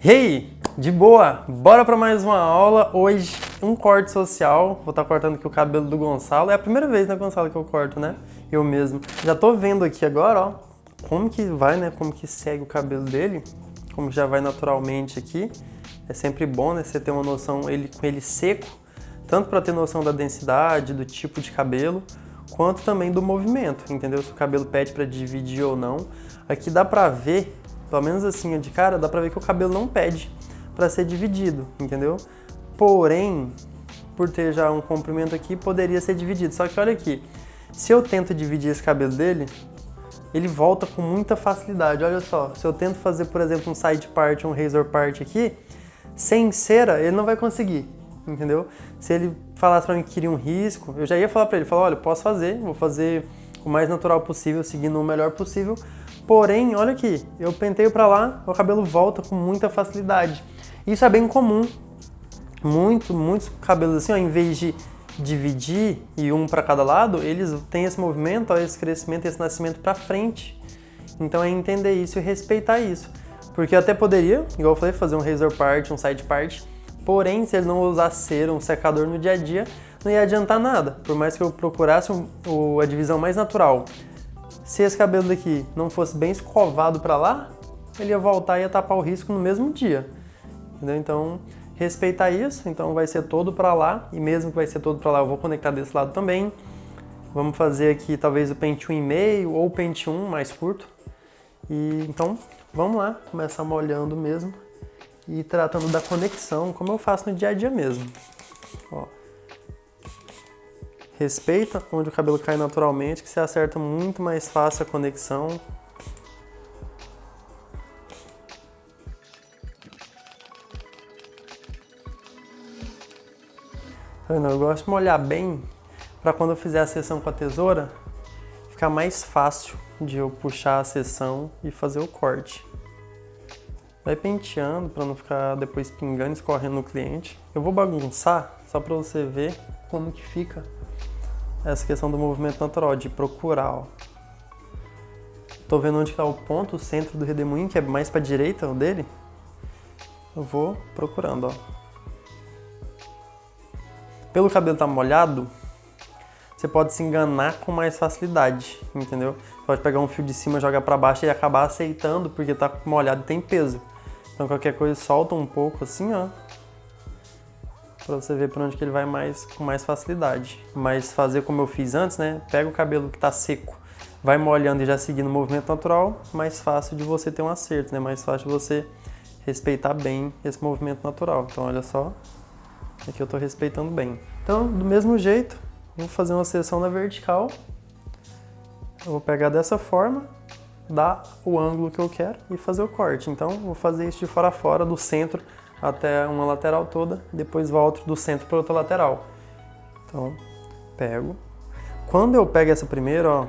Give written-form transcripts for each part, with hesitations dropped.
E aí, de boa? Bora para mais uma aula. Hoje, um corte social. Vou estar cortando aqui o cabelo do Gonçalo. É a primeira vez, né, Gonçalo, que eu corto, né? Eu mesmo. Já tô vendo aqui agora, ó, como que vai, né? Como que segue o cabelo dele. Como já vai naturalmente aqui. É sempre bom, né? Você ter uma noção com ele seco. Tanto para ter noção da densidade, do tipo de cabelo, quanto também do movimento, entendeu? Se o cabelo pede para dividir ou não. Aqui dá pra ver, pelo menos assim, de cara, dá pra ver que o cabelo não pede para ser dividido, entendeu? Porém, por ter já um comprimento aqui, poderia ser dividido. Só que olha aqui, se eu tento dividir esse cabelo dele, ele volta com muita facilidade. Olha só, se eu tento fazer, por exemplo, um side part, um razor part aqui, sem cera, ele não vai conseguir, entendeu? Se ele falasse pra mim que queria um risco, eu já ia falar pra ele, olha, posso fazer, vou fazer o mais natural possível, seguindo o melhor possível. Porém, olha aqui, eu penteio pra lá, o cabelo volta com muita facilidade. Isso é bem comum. Muitos cabelos assim, ó, em vez de dividir e um para cada lado, eles têm esse movimento, ó, esse crescimento, esse nascimento para frente. Então é entender isso e respeitar isso. Porque eu até poderia, igual eu falei, fazer um razor part, um side part, porém, se ele não usar cera, um secador no dia a dia, não ia adiantar nada. Por mais que eu procurasse a divisão mais natural, se esse cabelo daqui não fosse bem escovado para lá, ele ia voltar e ia tapar o risco no mesmo dia. Entendeu? Então, respeitar isso. Então, vai ser todo para lá. E mesmo que vai ser todo para lá, eu vou conectar desse lado também. Vamos fazer aqui talvez o pente 1,5 ou o pente 1 mais curto. E então, vamos lá. Começar molhando mesmo. E tratando da conexão, como eu faço no dia a dia mesmo. Ó. Respeita onde o cabelo cai naturalmente, que você acerta muito mais fácil a conexão. Tá vendo? Eu gosto de molhar bem para quando eu fizer a seção com a tesoura, ficar mais fácil de eu puxar a seção e fazer o corte. Vai penteando para não ficar depois pingando, escorrendo no cliente. Eu vou bagunçar só para você ver como que fica essa questão do movimento natural, de procurar, ó. Tô vendo onde está o ponto, o centro do redemoinho, que é mais para a direita o dele. Eu vou procurando, ó. Pelo cabelo estar molhado, você pode se enganar com mais facilidade, entendeu? Você pode pegar um fio de cima, jogar para baixo e acabar aceitando, porque tá molhado e tem peso. Então qualquer coisa solta um pouco assim, ó. Pra você ver por onde que ele vai com mais facilidade. Mas fazer como eu fiz antes, né? Pega o cabelo que tá seco, vai molhando e já seguindo o movimento natural, mais fácil de você ter um acerto, né? Mais fácil de você respeitar bem esse movimento natural. Então olha só, aqui eu tô respeitando bem. Então, do mesmo jeito, vou fazer uma seção na vertical. Eu vou pegar dessa forma, dar o ângulo que eu quero e fazer o corte. Então, vou fazer isso de fora a fora, do centro até uma lateral toda, depois volto do centro para outra lateral. Então, pego. Quando eu pego essa primeira, ó,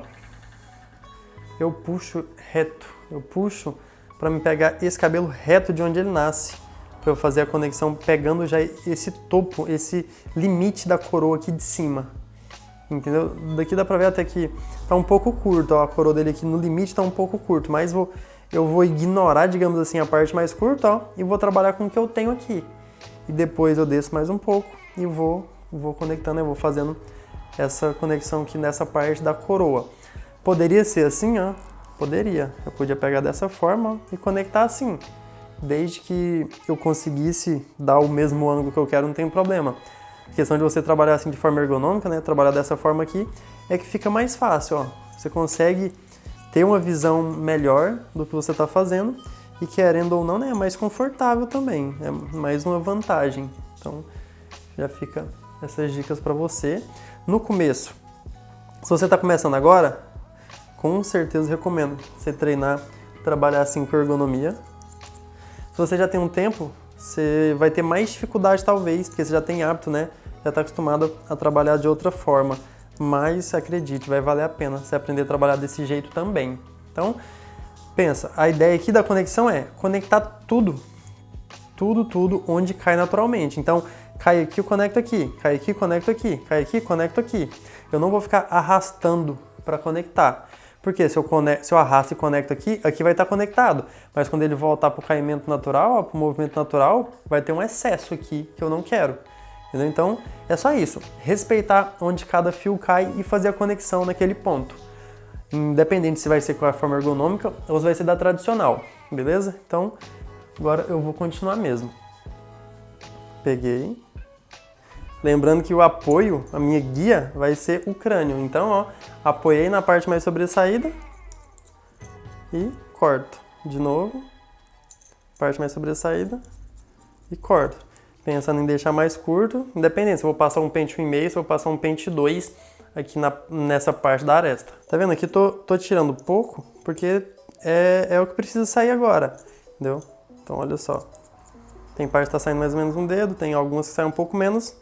eu puxo reto. Eu puxo para me pegar esse cabelo reto de onde ele nasce, para eu fazer a conexão pegando já esse topo, esse limite da coroa aqui de cima. Entendeu? Daqui dá pra ver até que tá um pouco curto, ó, a coroa dele aqui no limite tá um pouco curto, mas eu vou ignorar, digamos assim, a parte mais curta, ó, e vou trabalhar com o que eu tenho aqui. E depois eu desço mais um pouco e vou conectando, eu vou fazendo essa conexão aqui nessa parte da coroa. Poderia ser assim, ó, poderia. Eu podia pegar dessa forma, ó, e conectar assim. Desde que eu conseguisse dar o mesmo ângulo que eu quero, não tem problema. A questão de você trabalhar assim de forma ergonômica, né? Trabalhar dessa forma aqui, é que fica mais fácil, ó. Você consegue ter uma visão melhor do que você está fazendo e, querendo ou não, né, é mais confortável também. É mais uma vantagem. Então, já fica essas dicas para você. No começo, se você está começando agora, com certeza recomendo você treinar, trabalhar assim com ergonomia. Se você já tem um tempo, você vai ter mais dificuldade talvez, porque você já tem hábito, né? Já está acostumado a trabalhar de outra forma. Mas acredite, vai valer a pena você aprender a trabalhar desse jeito também. Então, pensa, a ideia aqui da conexão é conectar tudo onde cai naturalmente. Então, cai aqui, eu conecto aqui, cai aqui, conecto aqui, cai aqui, conecto aqui. Eu não vou ficar arrastando para conectar. Porque se eu arrasto e conecto aqui, aqui vai estar conectado. Mas quando ele voltar para o caimento natural, para o movimento natural, vai ter um excesso aqui que eu não quero. Entendeu? Então, é só isso. Respeitar onde cada fio cai e fazer a conexão naquele ponto. Independente se vai ser com a forma ergonômica ou se vai ser da tradicional. Beleza? Então, agora eu vou continuar mesmo. Peguei. Lembrando que o apoio, a minha guia, vai ser o crânio. Então, ó, apoiei na parte mais sobressaída e corto. De novo, parte mais sobressaída e corto. Pensando em deixar mais curto, independente se eu vou passar um pente 1,5, se eu vou passar um pente 2 aqui nessa parte da aresta. Tá vendo? Aqui tô tirando pouco, porque é o que precisa sair agora, entendeu? Então, olha só. Tem parte que tá saindo mais ou menos um dedo, tem algumas que saem um pouco menos.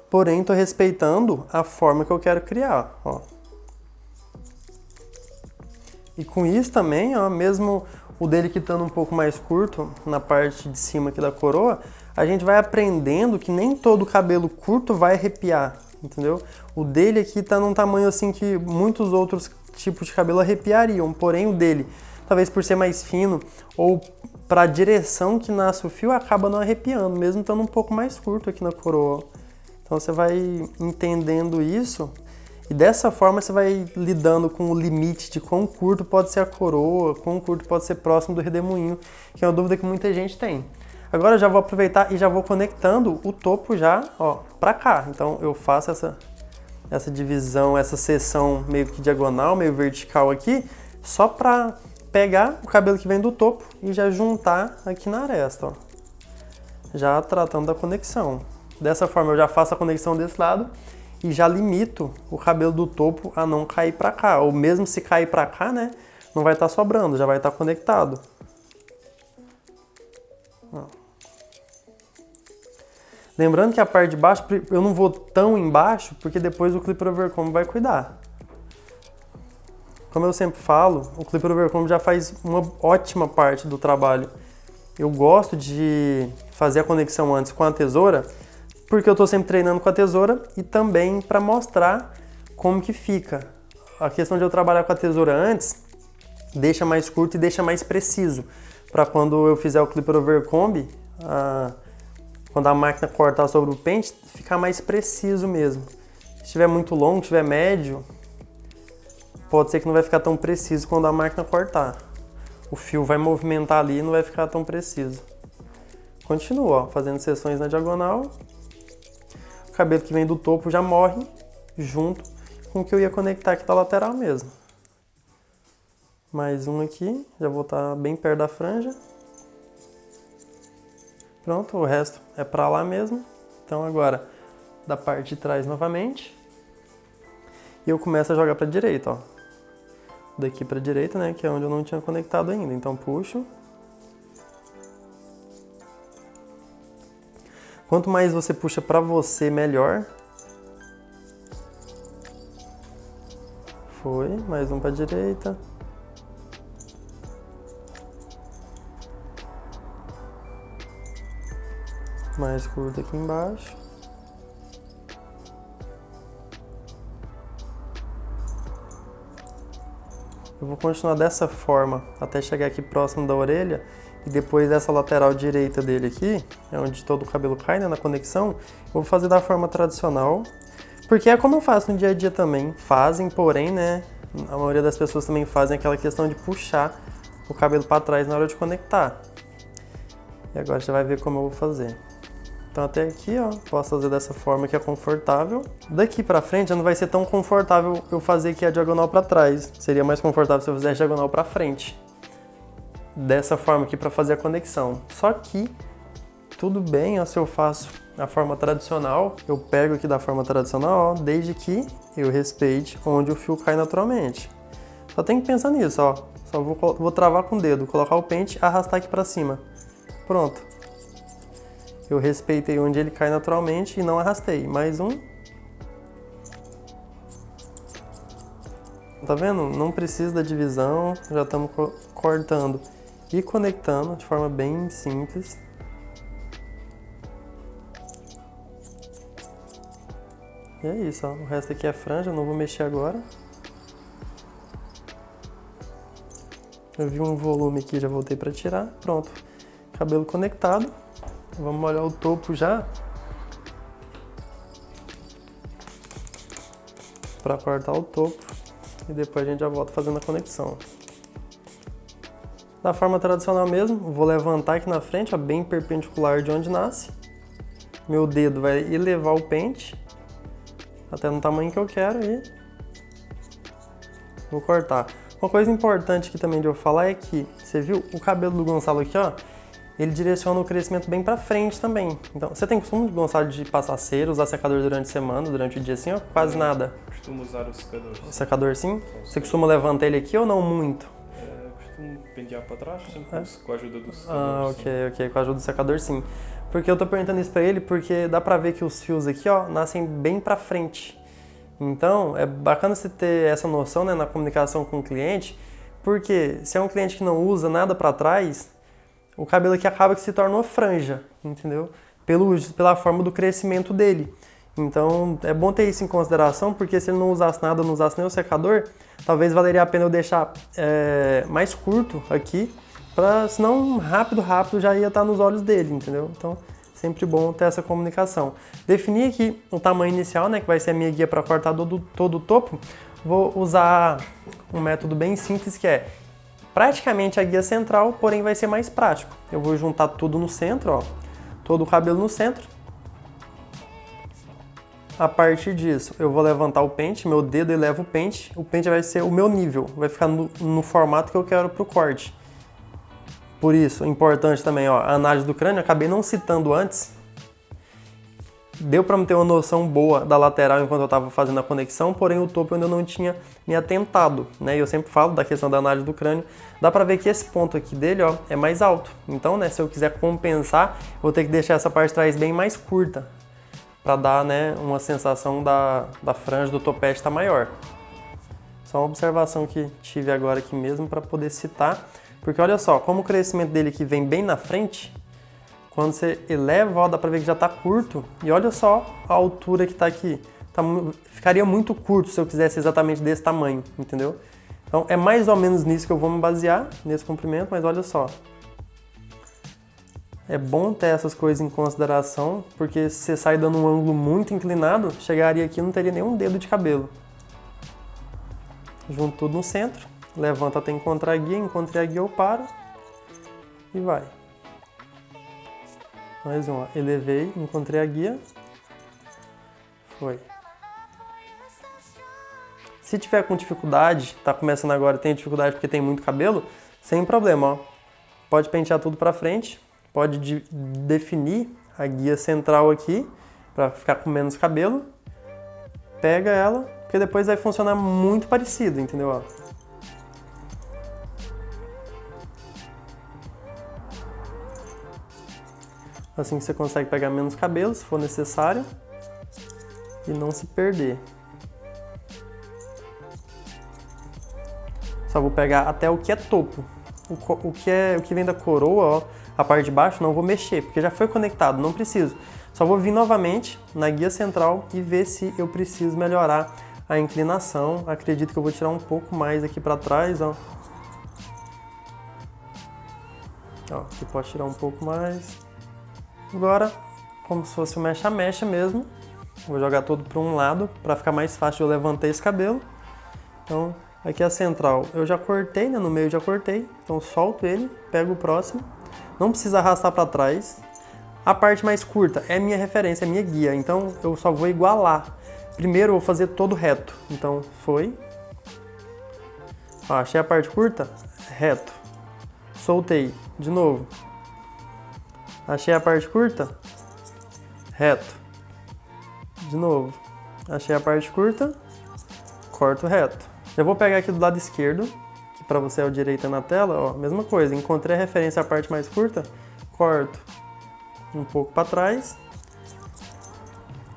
Porém, estou respeitando a forma que eu quero criar, ó. E com isso também, ó, mesmo o dele que estando um pouco mais curto, na parte de cima aqui da coroa, a gente vai aprendendo que nem todo cabelo curto vai arrepiar, entendeu? O dele aqui tá num tamanho assim que muitos outros tipos de cabelo arrepiariam, porém o dele, talvez por ser mais fino, ou para a direção que nasce o fio, acaba não arrepiando, mesmo estando um pouco mais curto aqui na coroa. Então você vai entendendo isso e dessa forma você vai lidando com o limite de quão curto pode ser a coroa, quão curto pode ser próximo do redemoinho, que é uma dúvida que muita gente tem. Agora eu já vou aproveitar e já vou conectando o topo já, ó, para cá. Então eu faço essa divisão, essa seção meio que diagonal, meio vertical aqui, só para pegar o cabelo que vem do topo e já juntar aqui na aresta, ó. Já tratando da conexão. Dessa forma eu já faço a conexão desse lado e já limito o cabelo do topo a não cair para cá. Ou mesmo se cair para cá, né, não vai estar sobrando, já vai estar conectado. Ó. Lembrando que a parte de baixo eu não vou tão embaixo porque depois o Clipper Overcomb vai cuidar. Como eu sempre falo, o Clipper Overcomb já faz uma ótima parte do trabalho. Eu gosto de fazer a conexão antes com a tesoura, porque eu estou sempre treinando com a tesoura e também para mostrar como que fica. A questão de eu trabalhar com a tesoura antes deixa mais curto e deixa mais preciso. Para quando eu fizer o Clipper Overcomb, quando a máquina cortar sobre o pente, ficar mais preciso mesmo. Se estiver muito longo, se estiver médio, pode ser que não vai ficar tão preciso quando a máquina cortar. O fio vai movimentar ali e não vai ficar tão preciso. Continuo, ó, fazendo seções na diagonal. O cabelo que vem do topo já morre junto com o que eu ia conectar aqui da lateral mesmo. Mais um aqui, já vou estar bem perto da franja. Pronto, o resto é pra lá mesmo. Então agora, da parte de trás novamente. E eu começo a jogar pra direita, ó. Daqui pra direita, né, que é onde eu não tinha conectado ainda. Então puxo. Quanto mais você puxa pra você, melhor. Foi, mais um pra direita. Mais curto aqui embaixo. Eu vou continuar dessa forma até chegar aqui próximo da orelha e depois dessa lateral direita dele aqui, é onde todo o cabelo cai, né, na conexão, eu vou fazer da forma tradicional, porque é como eu faço no dia a dia também, fazem, porém, né, a maioria das pessoas também fazem aquela questão de puxar o cabelo para trás na hora de conectar. E agora você vai ver como eu vou fazer. Então até aqui, ó, posso fazer dessa forma que é confortável. Daqui pra frente já não vai ser tão confortável eu fazer aqui a diagonal pra trás. Seria mais confortável se eu fizesse a diagonal pra frente. Dessa forma aqui pra fazer a conexão. Só que, tudo bem, ó, se eu faço a forma tradicional, eu pego aqui da forma tradicional, ó, desde que eu respeite onde o fio cai naturalmente. Só tem que pensar nisso, ó. Só vou travar com o dedo, colocar o pente, arrastar aqui pra cima. Pronto. Eu respeitei onde ele cai naturalmente e não arrastei. Mais um. Tá vendo? Não precisa da divisão, já estamos cortando e conectando de forma bem simples. E é isso, ó. O resto aqui é franja, eu não vou mexer agora. Eu vi um volume aqui, já voltei pra tirar. Pronto. Cabelo conectado. Vamos molhar o topo já. Pra cortar o topo. E depois a gente já volta fazendo a conexão. Da forma tradicional mesmo, vou levantar aqui na frente, ó, bem perpendicular de onde nasce. Meu dedo vai elevar o pente até no tamanho que eu quero e vou cortar. Uma coisa importante aqui também de eu falar é que, você viu, o cabelo do Gonçalo aqui, ó, ele direciona o crescimento bem pra frente também. Então, você tem costume, Gonçalo, de passar cera, usar secador durante a semana, durante o dia assim, ó? Quase nada. Costumo usar o secador. O secador sim? Você costuma levantar ele aqui ou não muito? Costumo pentear para trás, sempre com a ajuda do secador. Ah, ok, com a ajuda do secador sim. Porque eu tô perguntando isso pra ele porque dá pra ver que os fios aqui, ó, nascem bem pra frente. Então, é bacana você ter essa noção, né, na comunicação com o cliente, porque se é um cliente que não usa nada pra trás, o cabelo aqui acaba que se torna uma franja, entendeu? Pela forma do crescimento dele. Então, é bom ter isso em consideração, porque se ele não usasse nada, não usasse nem o secador, talvez valeria a pena eu deixar mais curto aqui, senão rápido já ia estar nos olhos dele, entendeu? Então, sempre bom ter essa comunicação. Definir aqui o tamanho inicial, né, que vai ser a minha guia para cortar todo o topo. Vou usar um método bem simples, que é praticamente a guia central, porém vai ser mais prático. Eu vou juntar tudo no centro, ó, todo o cabelo no centro. A partir disso, eu vou levantar o pente, meu dedo eleva o pente vai ser o meu nível, vai ficar no formato que eu quero para o corte. Por isso, importante também, ó, a análise do crânio, acabei não citando antes. Deu para me ter uma noção boa da lateral enquanto eu estava fazendo a conexão, porém o topo eu ainda não tinha me atentado, né? Eu sempre falo da questão da análise do crânio. Dá para ver que esse ponto aqui dele, ó, é mais alto. Então, né, se eu quiser compensar, eu vou ter que deixar essa parte de trás bem mais curta, para dar, né, uma sensação da franja do topete estar maior. Só uma observação que tive agora aqui mesmo para poder citar. Porque olha só, como o crescimento dele aqui vem bem na frente, quando você eleva, ó, dá pra ver que já tá curto. E olha só a altura que tá aqui. Ficaria muito curto se eu quisesse exatamente desse tamanho, entendeu? Então é mais ou menos nisso que eu vou me basear, nesse comprimento, mas olha só. É bom ter essas coisas em consideração, porque se você sai dando um ângulo muito inclinado, chegaria aqui e não teria nenhum dedo de cabelo. Junto tudo no centro. Levanta até encontrar a guia, encontrei a guia, eu paro e vai. Mais um, ó. Elevei, encontrei a guia, foi. Se tiver com dificuldade, tá começando agora e tem dificuldade porque tem muito cabelo, sem problema, ó. Pode pentear tudo pra frente, pode definir a guia central aqui, pra ficar com menos cabelo. Pega ela, porque depois vai funcionar muito parecido, entendeu? Ó. Assim você consegue pegar menos cabelo, se for necessário, e não se perder. Só vou pegar até o que é topo. O que vem da coroa, ó, a parte de baixo, não vou mexer, porque já foi conectado, não preciso. Só vou vir novamente na guia central e ver se eu preciso melhorar a inclinação. Acredito que eu vou tirar um pouco mais aqui para trás, ó. Ó, aqui pode tirar um pouco mais. Agora, como se fosse um mecha-mecha mesmo, vou jogar todo para um lado para ficar mais fácil de eu levantar esse cabelo. Então, aqui a central eu já cortei, né? No meio já cortei, então solto ele, pego o próximo. Não precisa arrastar para trás. A parte mais curta é minha referência, é minha guia, então eu só vou igualar. Primeiro eu vou fazer todo reto, então foi. Ó, achei a parte curta, reto. Soltei, de novo. Achei a parte curta, reto. De novo. Achei a parte curta, corto reto. Já vou pegar aqui do lado esquerdo, que para você é o direito na tela, ó, mesma coisa. Encontrei a referência à parte mais curta, corto um pouco para trás.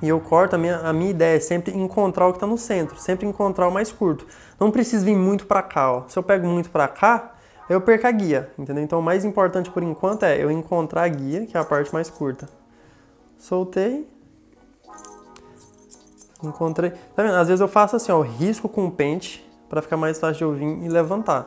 E eu corto, a minha ideia é sempre encontrar o que está no centro, sempre encontrar o mais curto. Não precisa vir muito para cá, ó. Se eu pego muito para cá, eu perco a guia, entendeu? Então o mais importante por enquanto é eu encontrar a guia, que é a parte mais curta. Soltei. Encontrei. Tá vendo? Às vezes eu faço assim, ó, eu risco com o pente para ficar mais fácil de eu vir e levantar.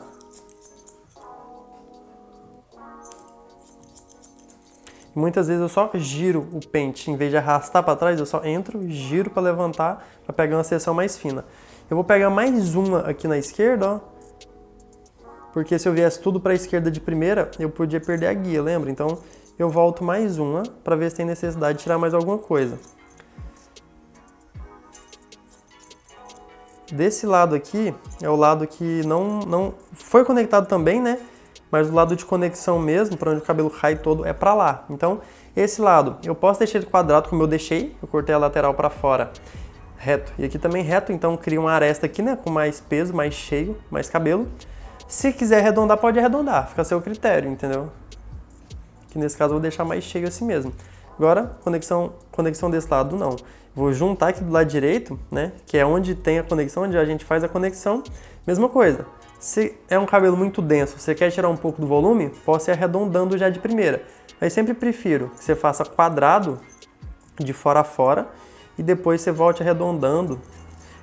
Muitas vezes eu só giro o pente, em vez de arrastar para trás, eu só entro, giro para levantar, para pegar uma seção mais fina. Eu vou pegar mais uma aqui na esquerda, ó. Porque se eu viesse tudo para a esquerda de primeira, eu podia perder a guia, lembra? Então eu volto mais uma para ver se tem necessidade de tirar mais alguma coisa. Desse lado aqui é o lado que não foi conectado também, né? Mas o lado de conexão mesmo, para onde o cabelo cai todo, é para lá. Então, esse lado, eu posso deixar ele quadrado como eu deixei, eu cortei a lateral para fora, reto. E aqui também reto, então cria uma aresta aqui, né? Com mais peso, mais cheio, mais cabelo. Se quiser arredondar, pode arredondar, fica a seu critério, entendeu? Que nesse caso eu vou deixar mais cheio assim mesmo. Agora, conexão desse lado não. Vou juntar aqui do lado direito, né? Que é onde tem a conexão, onde a gente faz a conexão. Mesma coisa. Se é um cabelo muito denso, você quer tirar um pouco do volume, posso ir arredondando já de primeira. Mas sempre prefiro que você faça quadrado de fora a fora e depois você volte arredondando,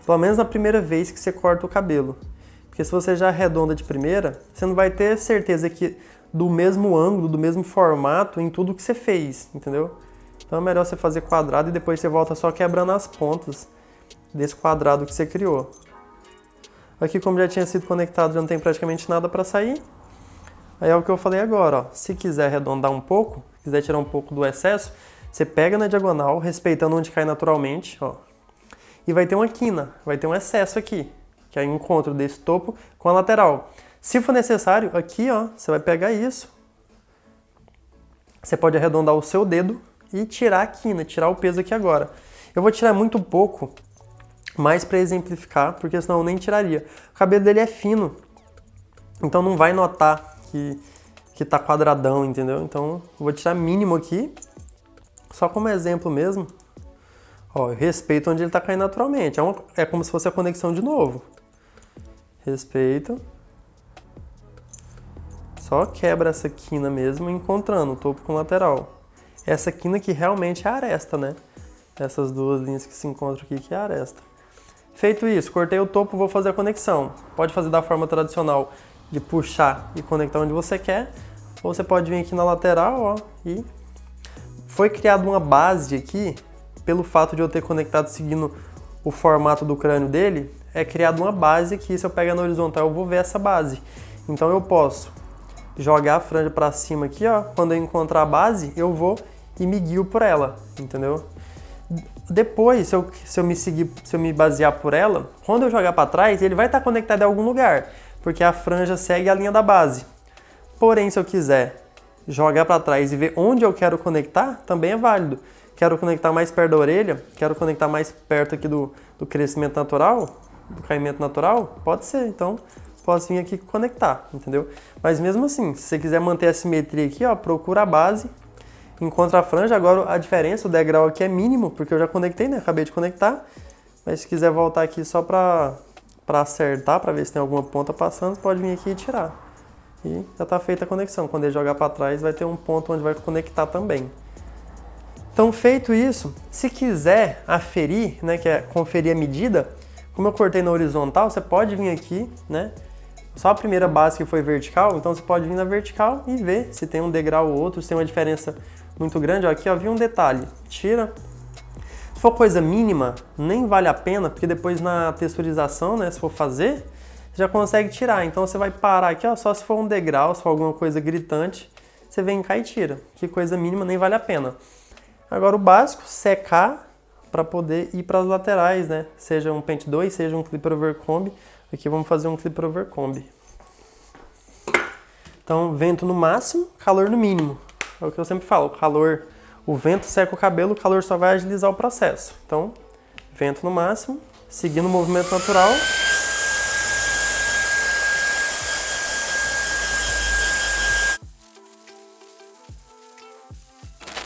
pelo menos na primeira vez que você corta o cabelo. Porque se você já arredonda de primeira, você não vai ter certeza que do mesmo ângulo, do mesmo formato em tudo que você fez, entendeu? Então é melhor você fazer quadrado e depois você volta só quebrando as pontas desse quadrado que você criou. Aqui, como já tinha sido conectado, já não tem praticamente nada para sair. Aí é o que eu falei agora, ó. Se quiser arredondar um pouco, quiser tirar um pouco do excesso, você pega na diagonal, respeitando onde cai naturalmente, ó. E vai ter uma quina, vai ter um excesso aqui, que é o encontro desse topo com a lateral. Se for necessário, aqui, ó, você vai pegar isso. Você pode arredondar o seu dedo e tirar a quina, tirar o peso aqui agora. Eu vou tirar muito pouco, mais para exemplificar, porque senão eu nem tiraria. O cabelo dele é fino, então não vai notar que tá quadradão, entendeu? Então eu vou tirar mínimo aqui, só como exemplo mesmo. Ó, eu respeito onde ele tá caindo naturalmente. É como se fosse a conexão de novo. Respeito. Só quebra essa quina mesmo, encontrando o topo com o lateral. Essa quina aqui realmente é a aresta, né? Essas duas linhas que se encontram aqui que é a aresta. Feito isso, cortei o topo, vou fazer a conexão. Pode fazer da forma tradicional de puxar e conectar onde você quer, ou você pode vir aqui na lateral, ó, e foi criada uma base aqui, pelo fato de eu ter conectado seguindo o formato do crânio dele, é criada uma base aqui, se eu pegar na horizontal eu vou ver essa base. Então eu posso jogar a franja para cima aqui, ó, quando eu encontrar a base, eu vou e me guio por ela, entendeu? Depois, se eu me basear por ela, quando eu jogar para trás, ele vai estar conectado em algum lugar, porque a franja segue a linha da base. Porém, se eu quiser jogar para trás e ver onde eu quero conectar, também é válido. Quero conectar mais perto da orelha, quero conectar mais perto aqui do crescimento natural, do caimento natural, pode ser. Então, posso vir aqui conectar, entendeu? Mas mesmo assim, se você quiser manter a simetria aqui, ó, procura a base, encontra a franja. Agora a diferença, o degrau aqui é mínimo, porque eu já conectei, né? Acabei de conectar. Mas se quiser voltar aqui só para acertar, para ver se tem alguma ponta passando, pode vir aqui e tirar. E já está feita a conexão. Quando ele jogar para trás, vai ter um ponto onde vai conectar também. Então, feito isso, se quiser aferir, né, que é conferir a medida, como eu cortei na horizontal, você pode vir aqui, né? Só a primeira base que foi vertical, então você pode vir na vertical e ver se tem um degrau ou outro, se tem uma diferença muito grande. Ó, aqui, ó, vi um detalhe. Tira. Se for coisa mínima, nem vale a pena, porque depois na texturização, né, se for fazer, você já consegue tirar. Então você vai parar aqui, ó, só se for um degrau, se for alguma coisa gritante, você vem cá e tira. Que coisa mínima, nem vale a pena. Agora o básico, secar para poder ir para as laterais, né? Seja um pente 2, seja um clipper over comb. Aqui vamos fazer um clipper over comb. Então, vento no máximo, calor no mínimo. É o que eu sempre falo, calor, o vento seca o cabelo, o calor só vai agilizar o processo. Então, vento no máximo, seguindo o movimento natural.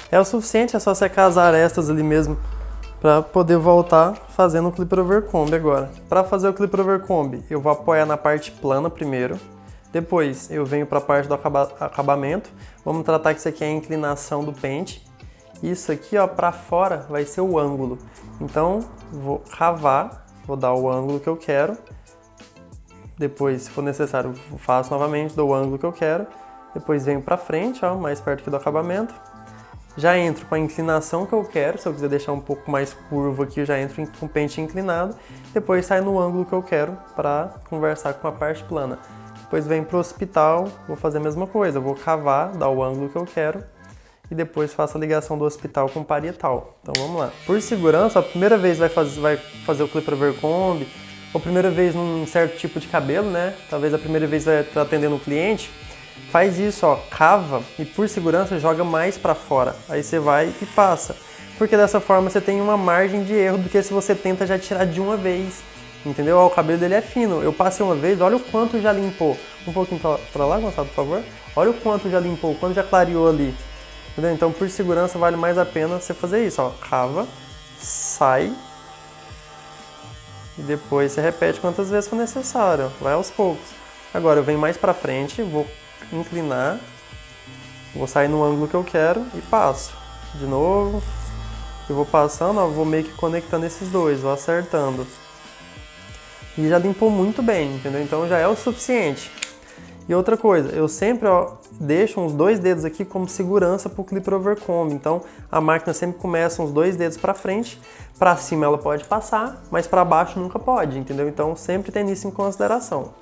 É o suficiente, é só secar as arestas ali mesmo para poder voltar fazendo o clipper over comb agora. Para fazer o clipper over comb, eu vou apoiar na parte plana primeiro, depois eu venho para a parte do acabamento. Vamos tratar que isso aqui é a inclinação do pente. Isso aqui, ó, para fora vai ser o ângulo. Então, vou cavar, vou dar o ângulo que eu quero. Depois, se for necessário, faço novamente, dou o ângulo que eu quero. Depois venho para frente, ó, mais perto aqui do acabamento. já entro com a inclinação que eu quero. Se eu quiser deixar um pouco mais curvo aqui, eu já entro com o pente inclinado. Depois sai no ângulo que eu quero para conversar com a parte plana. Depois vem para o hospital, vou fazer a mesma coisa. Eu vou cavar, dar o ângulo que eu quero e depois faço a ligação do hospital com o parietal. Então vamos lá. Por segurança, a primeira vez vai fazer o clip overcomb, ou primeira vez num certo tipo de cabelo, né? Talvez a primeira vez vai estar atendendo o cliente. Faz isso, ó, cava e por segurança joga mais para fora. Aí você vai e passa. Porque dessa forma você tem uma margem de erro do que se você tenta já tirar de uma vez. Entendeu? Ó, o cabelo dele é fino. Eu passei uma vez, olha o quanto já limpou. Um pouquinho para lá, Gonçalo, por favor. Olha o quanto já limpou, o quanto já clareou ali. Entendeu? Então, por segurança, vale mais a pena você fazer isso, ó. Cava, sai e depois você repete quantas vezes for necessário. Vai aos poucos. Agora, eu venho mais pra frente, vou inclinar, vou sair no ângulo que eu quero e passo. De novo. Eu vou passando, ó, vou meio que conectando esses dois, vou acertando. E já limpou muito bem, entendeu? Então, já é o suficiente. E outra coisa, eu sempre deixo uns 2 dedos aqui como segurança para o clipper overcomb. Então a máquina sempre começa uns 2 dedos para frente, para cima ela pode passar, mas para baixo nunca pode, entendeu? Então sempre tem isso em consideração.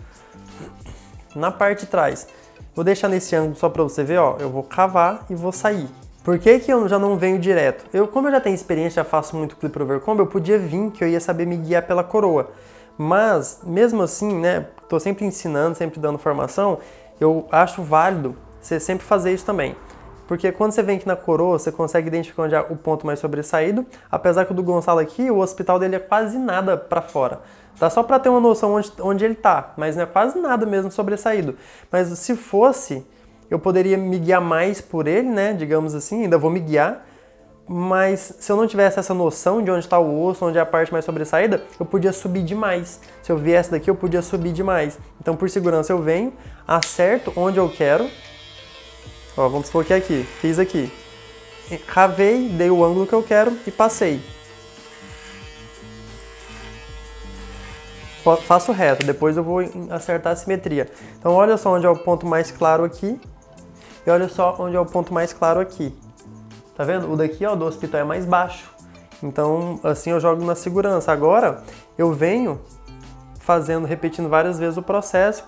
Na parte de trás, vou deixar nesse ângulo só para você ver, ó, eu vou cavar e vou sair. Por que que eu já não venho direto? Como eu já tenho experiência, já faço muito clipper overcomb, eu podia vir que eu ia saber me guiar pela coroa. Mas, mesmo assim, né, tô sempre ensinando, sempre dando formação, eu acho válido você sempre fazer isso também. Porque quando você vem aqui na coroa, você consegue identificar onde é o ponto mais sobressaído, apesar que o do Gonçalo aqui, o hospital dele é quase nada para fora. Dá só para ter uma noção onde ele tá, mas não é quase nada mesmo sobressaído. Mas se fosse, eu poderia me guiar mais por ele, né, digamos assim, ainda vou me guiar. Mas se eu não tivesse essa noção de onde está o osso, onde é a parte mais sobressaída, eu podia subir demais. Se eu viesse daqui, eu podia subir demais. Então, por segurança, eu venho, acerto onde eu quero. Ó, vamos supor que é aqui. Fiz aqui. Cavei, dei o ângulo que eu quero e passei. Faço reto, depois eu vou acertar a simetria. Então, olha só onde é o ponto mais claro aqui. E olha só onde é o ponto mais claro aqui. Tá vendo? O daqui, ó, do hospital é mais baixo. Então, assim eu jogo na segurança. Agora, eu venho repetindo várias vezes o processo,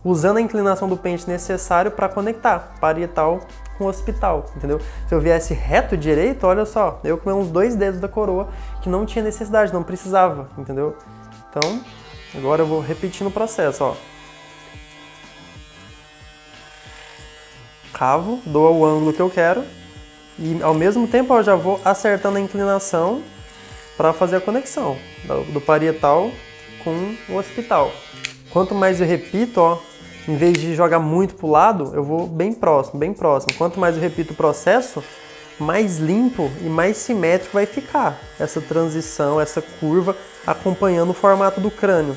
usando a inclinação do pente necessário para conectar parietal com o hospital, entendeu? Se eu viesse reto direito, olha só, eu com uns 2 dedos da coroa, que não tinha necessidade, não precisava, entendeu? Então, agora eu vou repetindo o processo, ó. Cavo, dou o ângulo que eu quero. E ao mesmo tempo eu já vou acertando a inclinação para fazer a conexão do parietal com o hospital. Quanto mais eu repito, ó, em vez de jogar muito para o lado, eu vou bem próximo, bem próximo. Quanto mais eu repito o processo, mais limpo e mais simétrico vai ficar essa transição, essa curva, acompanhando o formato do crânio.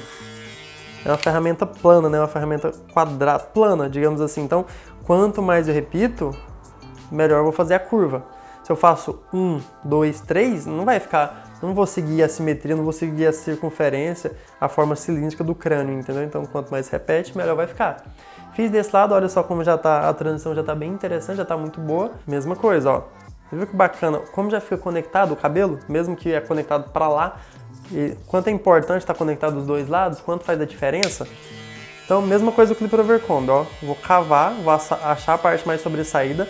É uma ferramenta plana, né? Uma ferramenta quadrada, plana, digamos assim. Então, quanto mais eu repito, melhor eu vou fazer a curva. Se eu faço 1, 2, 3, não vai ficar, não vou seguir a simetria, não vou seguir a circunferência, a forma cilíndrica do crânio, entendeu? Então, quanto mais repete, melhor vai ficar. Fiz desse lado, olha só como já tá, a transição já tá bem interessante, já tá muito boa. Mesma coisa, ó. Você viu que bacana, como já fica conectado o cabelo, mesmo que é conectado para lá, e quanto é importante estar conectado dos dois lados, quanto faz a diferença? Então, mesma coisa do clipper overcomb, ó. Vou cavar, vou achar a parte mais sobressaída.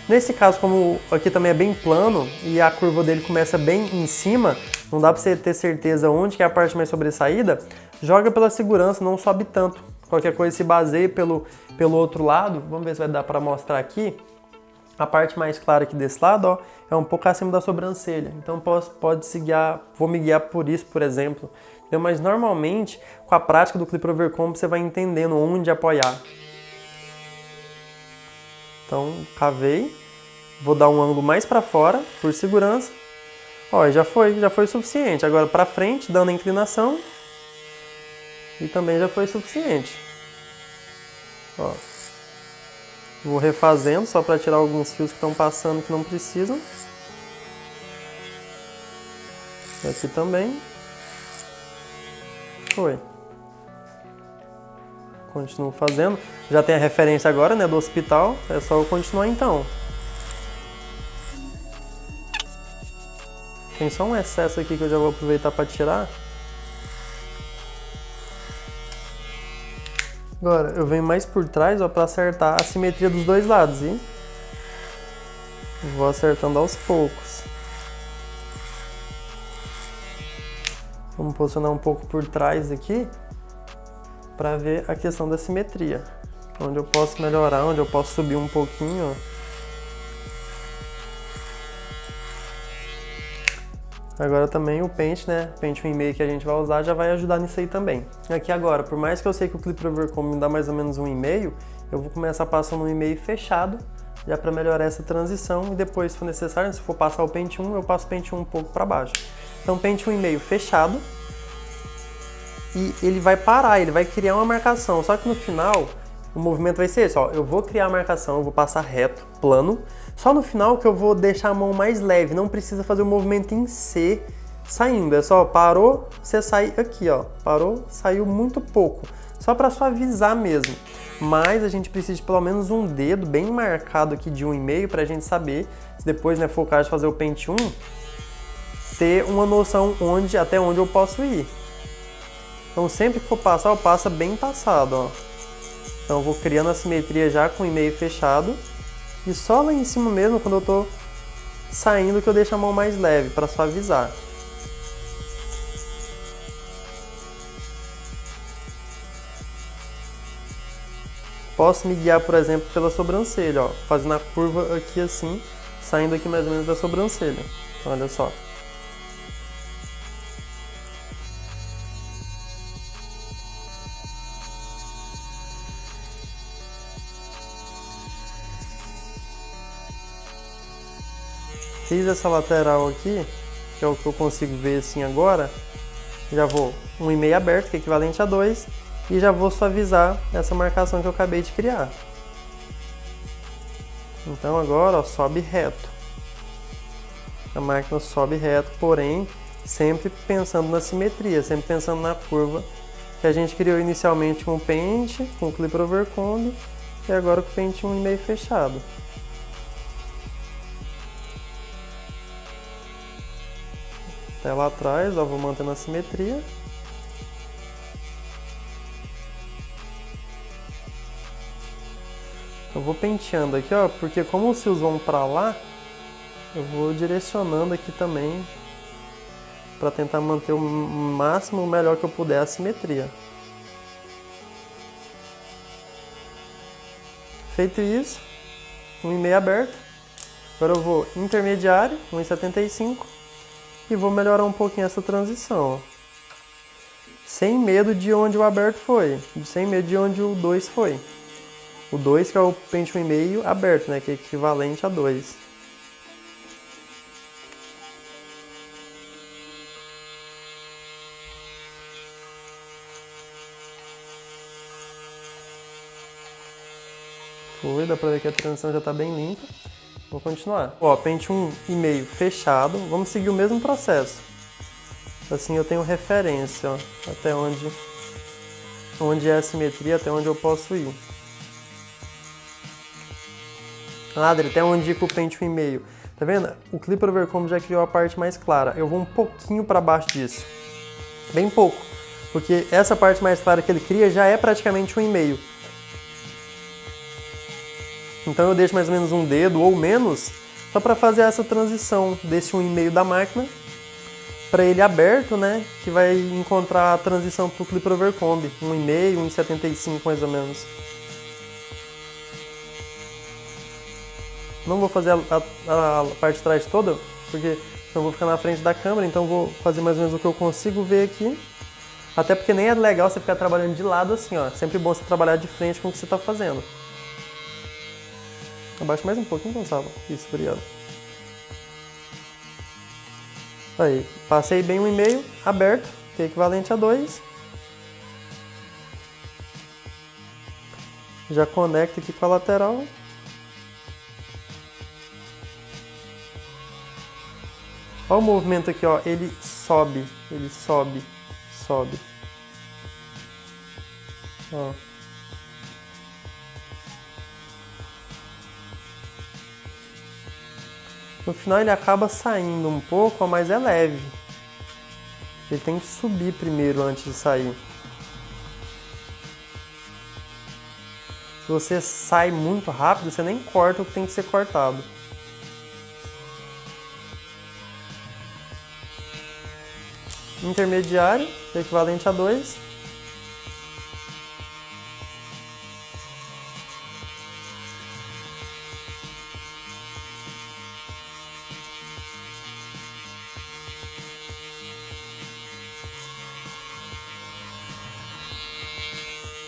Nesse caso, como aqui também é bem plano e a curva dele começa bem em cima, não dá para você ter certeza onde que é a parte mais sobressaída, joga pela segurança, não sobe tanto. Qualquer coisa se baseia pelo outro lado. Vamos ver se vai dar para mostrar aqui. A parte mais clara aqui desse lado, ó, é um pouco acima da sobrancelha. Então pode se guiar, vou me guiar por isso, por exemplo. Mas normalmente, com a prática do clipper overcomb, você vai entendendo onde apoiar. Então, cavei, vou dar um ângulo mais para fora, por segurança. Ó, já foi suficiente. Agora para frente, dando a inclinação. E também já foi suficiente. Ó. Vou refazendo, só para tirar alguns fios que estão passando que não precisam. Aqui também. Foi. Continuo fazendo. Já tem a referência agora, né, do hospital. É só eu continuar então. Tem só um excesso aqui que eu já vou aproveitar para tirar. Agora, eu venho mais por trás, ó, para acertar a simetria dos dois lados, e vou acertando aos poucos. Vamos posicionar um pouco por trás aqui, para ver a questão da simetria. Onde eu posso melhorar, onde eu posso subir um pouquinho, ó. Agora também o pente, né? O pente 1,5 que a gente vai usar já vai ajudar nisso aí também. Aqui agora, por mais que eu sei que o Clipper Overcomb me dá mais ou menos 1,5, eu vou começar passando 1,5 fechado, já para melhorar essa transição, e depois, se for necessário, se for passar o pente 1, eu passo o pente 1 um pouco para baixo. Então, pente 1,5 fechado, e ele vai parar, ele vai criar uma marcação, só que no final o movimento vai ser esse, ó, eu vou criar a marcação, eu vou passar reto, plano, só no final que eu vou deixar a mão mais leve, não precisa fazer o movimento em C saindo, é só parou, você sai aqui, ó, parou, saiu muito pouco, só para suavizar mesmo, mas a gente precisa de pelo menos um dedo bem marcado aqui de 1,5 para a gente saber, se depois, né, for o caso de fazer o pente 1, ter uma noção até onde eu posso ir. Então sempre que for passar, eu passo bem passado, ó. Então eu vou criando a simetria já com o 1,5 fechado. E só lá em cima mesmo, quando eu tô saindo, que eu deixo a mão mais leve para suavizar. Posso me guiar, por exemplo, pela sobrancelha, ó. Fazendo a curva aqui assim, saindo aqui mais ou menos da sobrancelha. Olha só. Fiz essa lateral aqui, que é o que eu consigo ver assim agora. Já vou 1,5 aberto, que é equivalente a 2, e já vou suavizar essa marcação que eu acabei de criar. Então agora, ó, sobe reto. A máquina sobe reto, porém sempre pensando na simetria, sempre pensando na curva que a gente criou inicialmente com o pente, com o Clipper Overcomb, e agora com o pente 1,5 fechado. Até lá atrás, ó, vou mantendo a simetria. Eu vou penteando aqui, ó, porque como os fios vão para lá, eu vou direcionando aqui também para tentar manter o máximo, o melhor que eu puder a simetria. Feito isso, 1,5 aberto. Agora eu vou intermediário, 1,75. E vou melhorar um pouquinho essa transição, ó. Sem medo de onde o aberto foi, sem medo de onde o 2 foi. O 2 que é o pente 1,5 aberto, né, que é equivalente a 2. Foi, dá pra ver que a transição já tá bem limpa. Vou continuar. Ó, pente 1,5 fechado. Vamos seguir o mesmo processo. Assim eu tenho referência, ó, até onde é a simetria, até onde eu posso ir. Adri, até onde ir com o pente 1,5. Tá vendo? O Clipper Overcomb já criou a parte mais clara. Eu vou um pouquinho para baixo disso. Bem pouco. Porque essa parte mais clara que ele cria já é praticamente 1,5. Então eu deixo mais ou menos um dedo ou menos, só para fazer essa transição desse 1,5 da máquina para ele aberto, né, que vai encontrar a transição para o Clipper Overcomb, 1,5, 1,75 mais ou menos. Não vou fazer a parte de trás toda, porque senão eu vou ficar na frente da câmera, então vou fazer mais ou menos o que eu consigo ver aqui. Até porque nem é legal você ficar trabalhando de lado assim, ó. É sempre bom você trabalhar de frente com o que você está fazendo. Abaixa mais um pouquinho, Gonçalo. Isso, obrigado. Aí, passei bem 1,5, aberto, que é equivalente a 2. Já conecta aqui com a lateral. Olha o movimento aqui, ó. Ele sobe, sobe. Ó. No final ele acaba saindo um pouco, mas é leve. Ele tem que subir primeiro antes de sair. Se você sai muito rápido, você nem corta o que tem que ser cortado. Intermediário, equivalente a 2.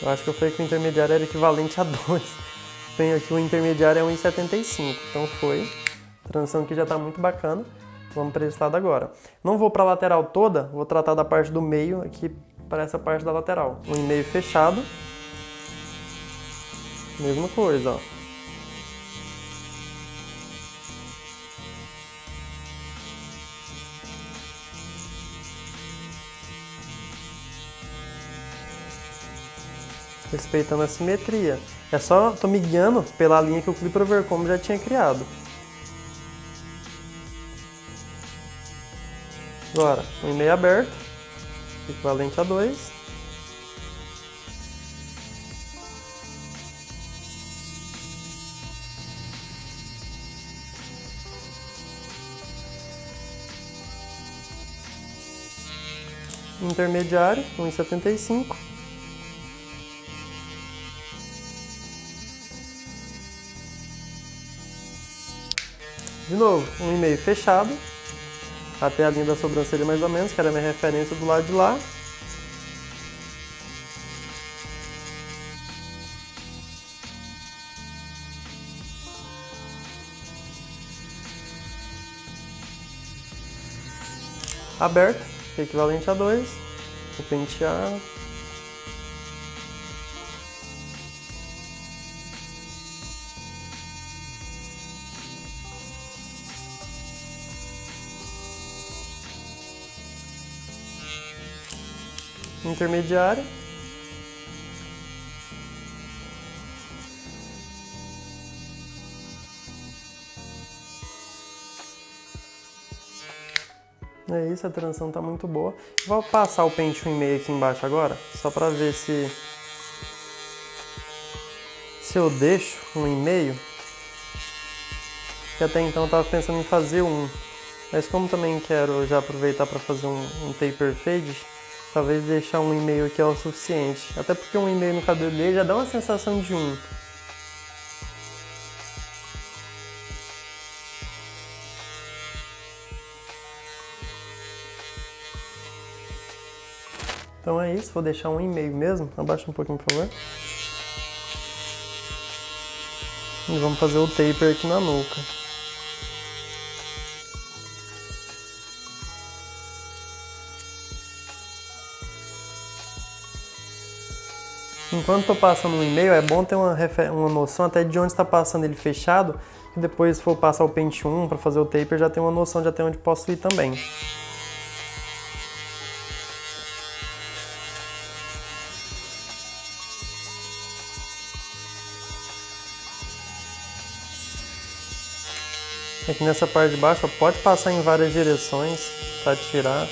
Eu acho que eu falei que o intermediário era equivalente a 2. Tem aqui o intermediário é 1,75. Então foi. A transição aqui já está muito bacana. Vamos para esse lado agora. Não vou para a lateral toda, vou tratar da parte do meio aqui para essa parte da lateral. 1,5 fechado. Mesma coisa, ó. Respeitando a simetria. É só, tô me guiando pela linha que o Clipper Overcome já tinha criado. Agora, 1,5 aberto, equivalente a 2. Intermediário, 1,75. De novo, 1,5 fechado, até a linha da sobrancelha mais ou menos, que era a minha referência do lado de lá. Aberto, equivalente a 2, vou pentear. Intermediário. É isso, a transição tá muito boa. Vou passar o pente 1,5 aqui embaixo agora, só para ver se eu deixo 1,5, que até então eu tava pensando em fazer 1, mas como também quero já aproveitar para fazer um taper fade, talvez deixar 1,5 aqui é o suficiente. Até porque 1,5 no cabelo dele já dá uma sensação de 1. Então é isso, vou deixar 1,5 mesmo. Abaixa um pouquinho, por favor. E vamos fazer o taper aqui na nuca. Enquanto estou passando 1,5, é bom ter uma noção até de onde está passando ele fechado, e depois se for passar o pente 1 para fazer o taper, já tem uma noção de até onde posso ir também. Aqui nessa parte de baixo, pode passar em várias direções para tirar.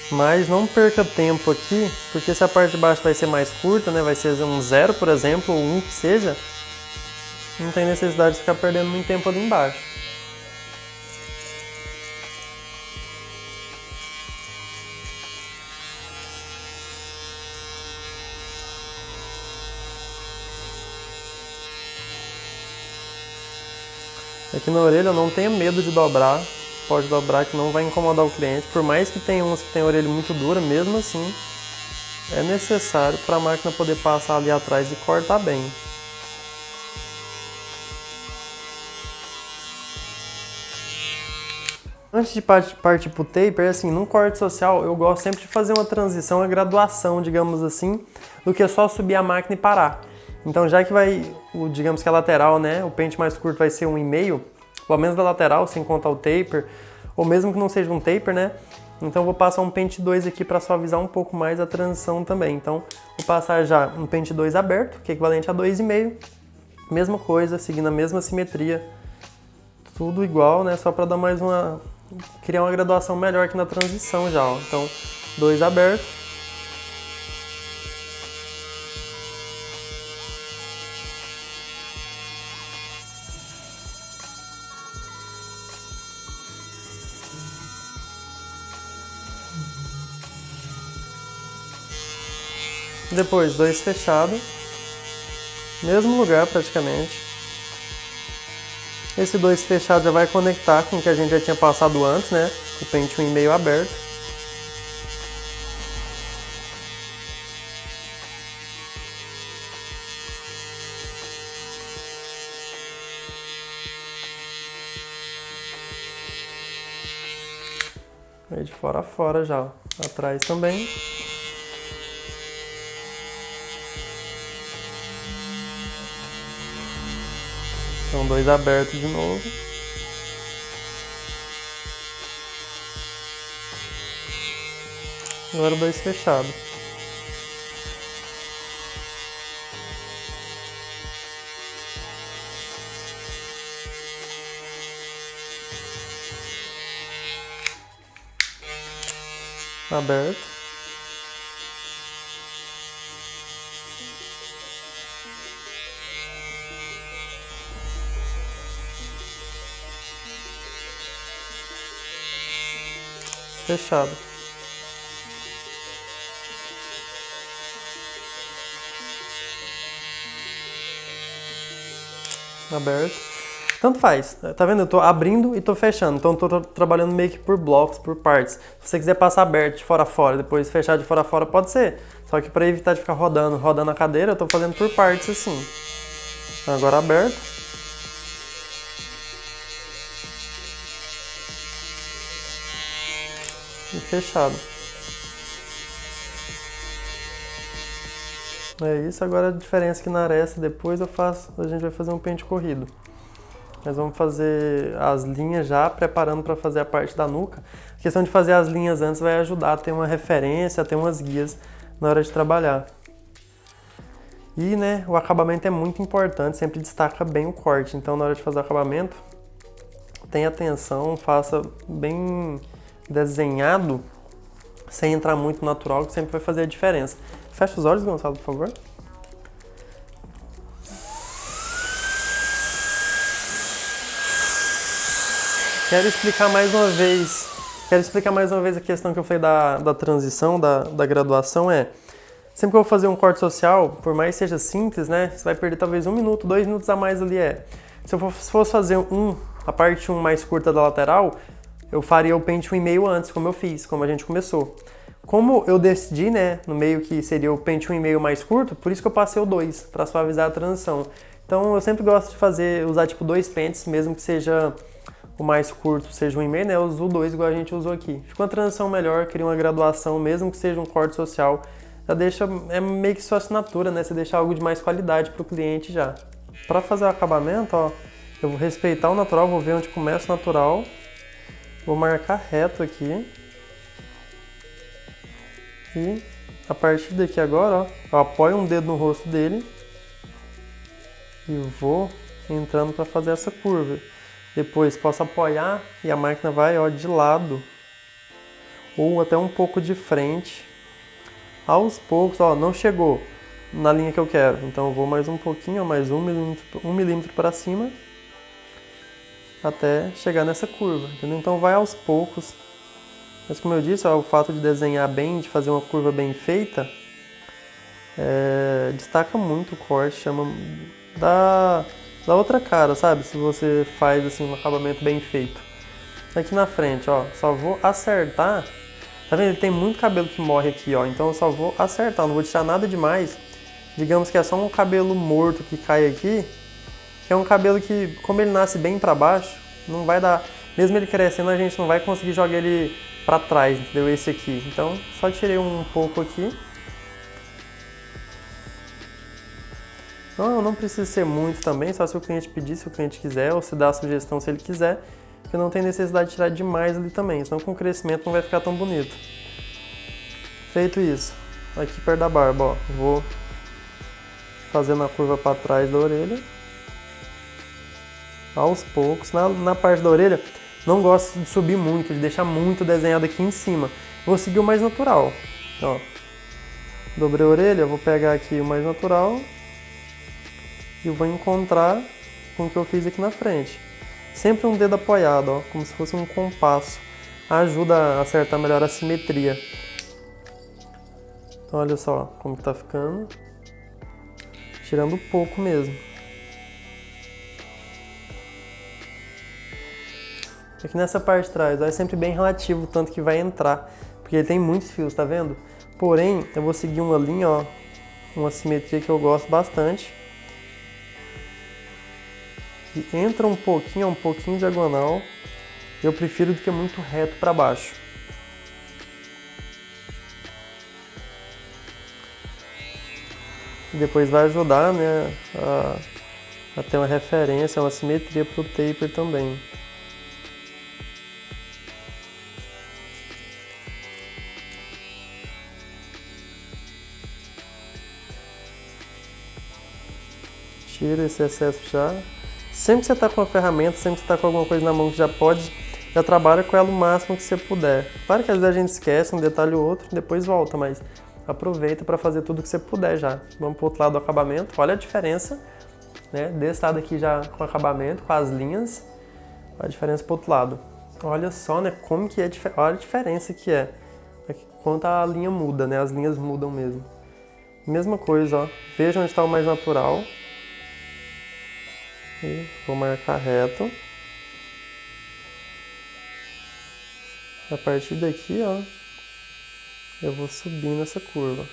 Mas não perca tempo aqui, porque se a parte de baixo vai ser mais curta, né, vai ser um 0, por exemplo, ou 1 que seja, não tem necessidade de ficar perdendo muito tempo ali embaixo. Aqui na orelha eu não tenho medo de dobrar, pode dobrar que não vai incomodar o cliente, por mais que tenha uns que tem a orelha muito dura, mesmo assim é necessário para a máquina poder passar ali atrás e cortar bem. Antes de partir para o taper, assim, num corte social eu gosto sempre de fazer uma transição, uma graduação, digamos assim, do que só subir a máquina e parar. Então já que digamos que a lateral, né, o pente mais curto vai ser 1,5, pelo menos da lateral, sem contar o taper, ou mesmo que não seja um taper, né, então vou passar um pente 2 aqui para suavizar um pouco mais a transição também. Então vou passar já um pente 2 aberto, que é equivalente a 2,5, mesma coisa, seguindo a mesma simetria, Tudo igual, né? Só para dar mais uma... criar uma graduação melhor aqui na transição já, ó. Então, 2 abertos. Depois, 2 fechados. Mesmo lugar praticamente. Esse 2 fechado já vai conectar com o que a gente já tinha passado antes, né? O pente 1,5 aberto. Aí de fora a fora já, ó. Atrás também. Então 2 abertos de novo. Agora 2 fechados. Aberto. Fechado. Aberto. Tanto faz, tá vendo? Eu tô abrindo e tô fechando, então eu tô trabalhando meio que por blocos, por partes. Se você quiser passar aberto de fora a fora, depois fechar de fora a fora, pode ser. Só que para evitar de ficar rodando a cadeira, eu tô fazendo por partes assim. Então agora aberto. E fechado. É isso, agora a diferença é que na aresta depois a gente vai fazer um pente corrido. Nós vamos fazer as linhas já, preparando para fazer a parte da nuca. A questão de fazer as linhas antes vai ajudar a ter uma referência, a ter umas guias na hora de trabalhar. E, né, o acabamento é muito importante, sempre destaca bem o corte. Então, na hora de fazer o acabamento, tenha atenção, faça bem desenhado, sem entrar muito natural, que sempre vai fazer a diferença. Fecha os olhos, Gonçalo, por favor. Quero explicar mais uma vez a questão que eu falei da transição, da graduação. Sempre que eu vou fazer um corte social, por mais que seja simples, né, você vai perder talvez 1 minuto, 2 minutos a mais ali. Se eu fosse fazer a parte 1 mais curta da lateral, eu faria o pente 1,5 antes, como eu fiz, como a gente começou. Como eu decidi, né, no meio que seria o pente 1,5 mais curto, por isso que eu passei o 2, para suavizar a transição. Então eu sempre gosto de usar tipo 2 pentes, mesmo que seja o mais curto, seja 1,5, né, eu uso o 2 igual a gente usou aqui. Fica uma transição melhor, cria uma graduação, mesmo que seja um corte social, já deixa, é meio que sua assinatura, né, você deixa algo de mais qualidade para o cliente já. Para fazer o acabamento, ó, eu vou respeitar o natural, vou ver onde começa o natural, vou marcar reto aqui. E a partir daqui agora, ó, eu apoio um dedo no rosto dele e vou entrando para fazer essa curva. Depois posso apoiar e a máquina vai, ó, de lado ou até um pouco de frente. Aos poucos, ó, não chegou na linha que eu quero, então eu vou mais um pouquinho, ó, mais 1 milímetro para cima até chegar nessa curva, entendeu? Então vai aos poucos. Mas como eu disse, ó, o fato de desenhar bem, de fazer uma curva bem feita, destaca muito o corte, dá outra cara, sabe? Se você faz assim um acabamento bem feito. Aqui na frente, ó, só vou acertar. Tá vendo? Ele tem muito cabelo que morre aqui, ó, então eu só vou acertar, não vou tirar nada demais. Digamos que é só um cabelo morto que cai aqui, que é um cabelo que, como ele nasce bem pra baixo, não vai dar... Mesmo ele crescendo, a gente não vai conseguir jogar ele pra trás, entendeu? Esse aqui. Então, só tirei um pouco aqui. Não precisa ser muito também, só se o cliente pedir, se o cliente quiser, ou se dá a sugestão se ele quiser, porque não tem necessidade de tirar demais ali também, senão com o crescimento não vai ficar tão bonito. Feito isso, aqui perto da barba, ó, vou fazendo a curva pra trás da orelha. aos poucos. Na parte da orelha, não gosto de subir muito, de deixar muito desenhado aqui em cima. Vou seguir o mais natural. Ó, dobrei a orelha, vou pegar aqui o mais natural e vou encontrar com o que eu fiz aqui na frente. Sempre um dedo apoiado, ó, como se fosse um compasso. Ajuda a acertar melhor a simetria. Então olha só como que tá ficando. Tirando pouco mesmo. Aqui nessa parte de trás, ó, é sempre bem relativo o tanto que vai entrar. Porque ele tem muitos fios, tá vendo? Porém, eu vou seguir uma linha, ó. Uma simetria que eu gosto bastante. Que entra um pouquinho diagonal. Eu prefiro do que muito reto para baixo. E depois vai ajudar, né, a ter uma referência, uma simetria para o taper também. Tira esse excesso já. Sempre que você está com a ferramenta, sempre que você está com alguma coisa na mão que já trabalha com ela o máximo que você puder. Claro que às vezes a gente esquece um detalhe ou outro, depois volta, mas aproveita para fazer tudo que você puder já. Vamos para o outro lado do acabamento. Olha a diferença, né? Desse lado aqui já com acabamento, com as linhas. Olha a diferença para o outro lado. Olha só, né? Como que é, olha a diferença que é. Quanto a linha muda, né? As linhas mudam mesmo. Mesma coisa, ó. Veja onde está o mais natural. E vou marcar reto. A partir daqui, ó, eu vou subir nessa curva.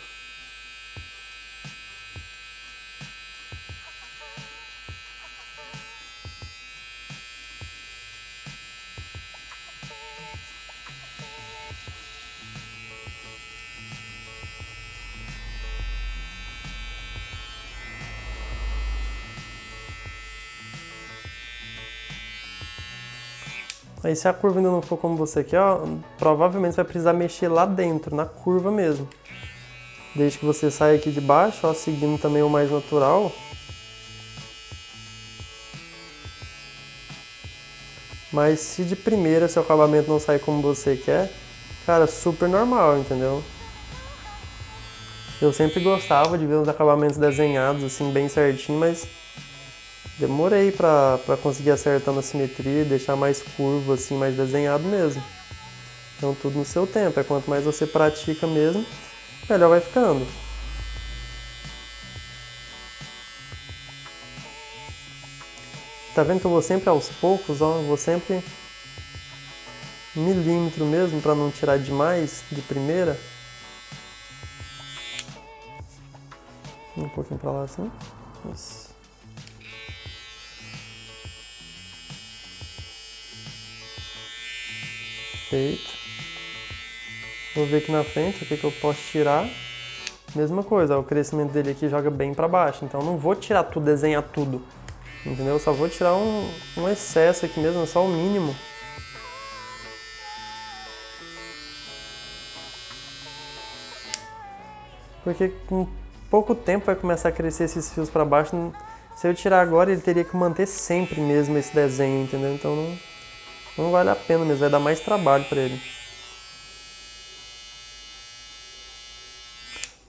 Aí se a curva ainda não for como você quer, ó, provavelmente você vai precisar mexer lá dentro, na curva mesmo. Desde que você saia aqui de baixo, ó, seguindo também o mais natural. Mas se de primeira seu acabamento não sair como você quer, cara, super normal, entendeu? Eu sempre gostava de ver os acabamentos desenhados assim, bem certinho, mas demorei pra conseguir acertar na simetria e deixar mais curvo, assim, mais desenhado mesmo. Então tudo no seu tempo, é quanto mais você pratica mesmo, melhor vai ficando. Tá vendo que eu vou sempre aos poucos, ó, eu vou sempre milímetro mesmo, pra não tirar demais de primeira. Um pouquinho pra lá assim. Isso. Feito. Vou ver aqui na frente o que eu posso tirar. Mesma coisa, ó, o crescimento dele aqui joga bem pra baixo, então não vou tirar tudo, desenhar tudo, entendeu? Só vou tirar um excesso aqui mesmo, só o mínimo. Porque com pouco tempo vai começar a crescer esses fios pra baixo. Se eu tirar agora, ele teria que manter sempre mesmo esse desenho, entendeu? Então não vale a pena mesmo, vai dar mais trabalho pra ele.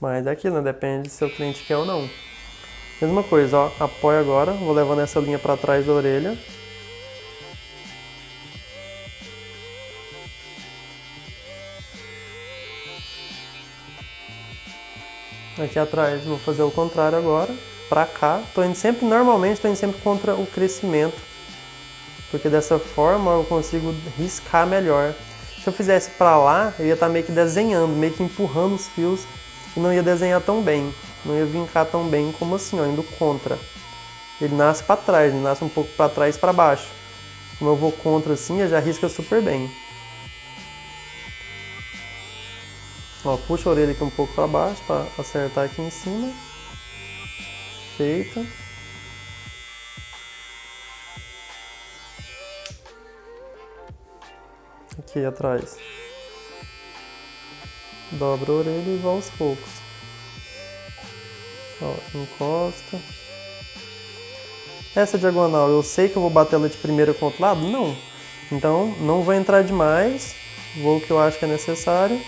Mas é aquilo, né? Depende se o seu cliente quer ou não. Mesma coisa, ó, apoio agora, vou levando essa linha para trás da orelha. Aqui atrás vou fazer o contrário agora, pra cá. Normalmente tô indo sempre contra o crescimento, porque dessa forma eu consigo riscar melhor. Se eu fizesse pra lá, eu ia estar meio que desenhando, meio que empurrando os fios e não ia desenhar tão bem, não ia vincar tão bem como assim, ó, indo contra. Ele nasce pra trás, ele nasce um pouco pra trás e pra baixo. Como eu vou contra assim, ele já risca super bem. Ó, puxa a orelha aqui um pouco para baixo para acertar aqui em cima. Feito. Aqui atrás. Dobra a orelha e vai aos poucos. Ó, encosta. essa diagonal eu sei que eu vou bater ela de primeira com o outro lado? Não. Então não vou entrar demais, vou o que eu acho que é necessário.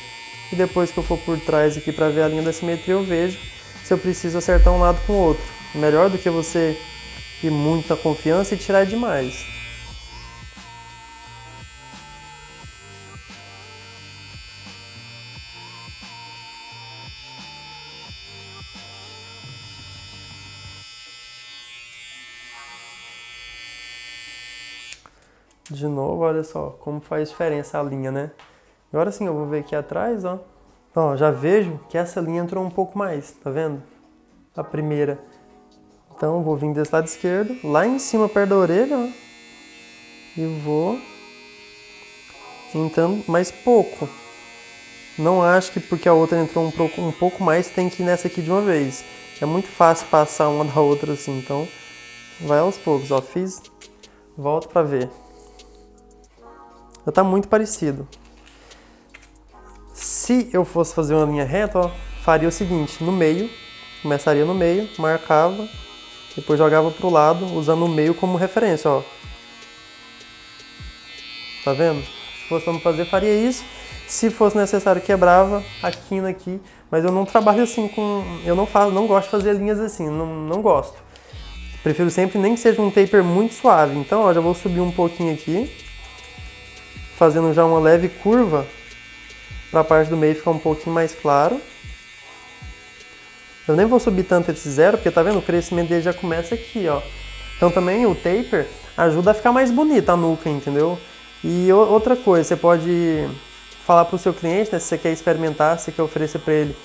E depois que eu for por trás aqui para ver a linha da simetria, eu vejo se eu preciso acertar um lado com o outro. Melhor do que você ir muito na confiança e tirar demais. De novo, olha só como faz diferença a linha, né? Agora sim, eu vou ver aqui atrás, ó. Ó, já vejo que essa linha entrou um pouco mais, tá vendo? A primeira. Então, vou vir desse lado esquerdo, lá em cima, perto da orelha, ó. E vou entrando mais pouco. Não acho que porque a outra entrou um pouco mais, tem que ir nessa aqui de uma vez. É muito fácil passar uma da outra assim, então vai aos poucos, ó. Fiz, volto pra ver. Já tá muito parecido. Se eu fosse fazer uma linha reta, ó, faria o seguinte, no meio, começaria no meio, marcava, depois jogava pro lado, usando o meio como referência, ó. Tá vendo? Se fosse pra fazer, faria isso. Se fosse necessário, quebrava a quina aqui, mas eu não trabalho assim com... Eu não gosto de fazer linhas assim, não gosto. Prefiro sempre nem que seja um taper muito suave. Então, ó, já vou subir um pouquinho aqui, fazendo já uma leve curva, para a parte do meio ficar um pouquinho mais claro. Eu nem vou subir tanto esse zero, porque tá vendo? O crescimento dele já começa aqui, ó. Então também o taper ajuda a ficar mais bonita a nuca, entendeu? E outra coisa, você pode falar para o seu cliente, né, se você quer experimentar, se você quer oferecer para ele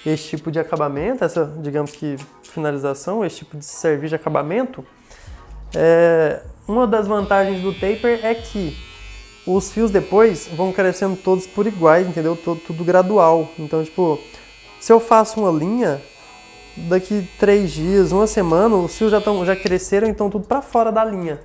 esse tipo de acabamento, essa, digamos que, finalização, esse tipo de serviço de acabamento. Uma das vantagens do taper é que os fios depois vão crescendo todos por iguais, entendeu? Tudo gradual. Então, tipo, se eu faço uma linha, daqui 3 dias, uma semana, os fios já cresceram, então tudo para fora da linha,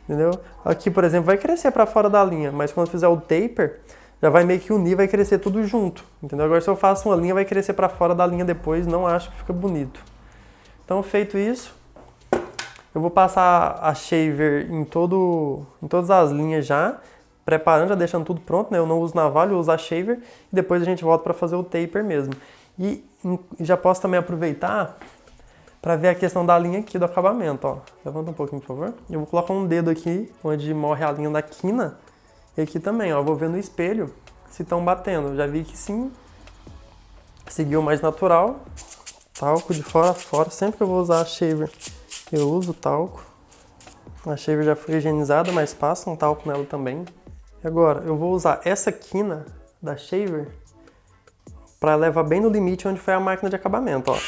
entendeu? Aqui, por exemplo, vai crescer para fora da linha, mas quando fizer o taper, já vai meio que unir, vai crescer tudo junto, entendeu? Agora, se eu faço uma linha, vai crescer para fora da linha depois, não acho que fica bonito. Então, feito isso, eu vou passar a shaver em todas as linhas já, preparando, já deixando tudo pronto, né? Eu não uso navalha, eu uso a shaver, e depois a gente volta para fazer o taper mesmo. E já posso também aproveitar para ver a questão da linha aqui do acabamento, ó. Levanta um pouquinho, por favor. Eu vou colocar um dedo aqui, onde morre a linha da quina, e aqui também, ó. Eu vou ver no espelho se estão batendo. Eu já vi que sim, seguiu mais natural. Talco de fora a fora, sempre que eu vou usar a shaver, eu uso talco. A shaver já foi higienizada, mas passa um talco nela também. E agora, eu vou usar essa quina da shaver para levar bem no limite onde foi a máquina de acabamento, ó.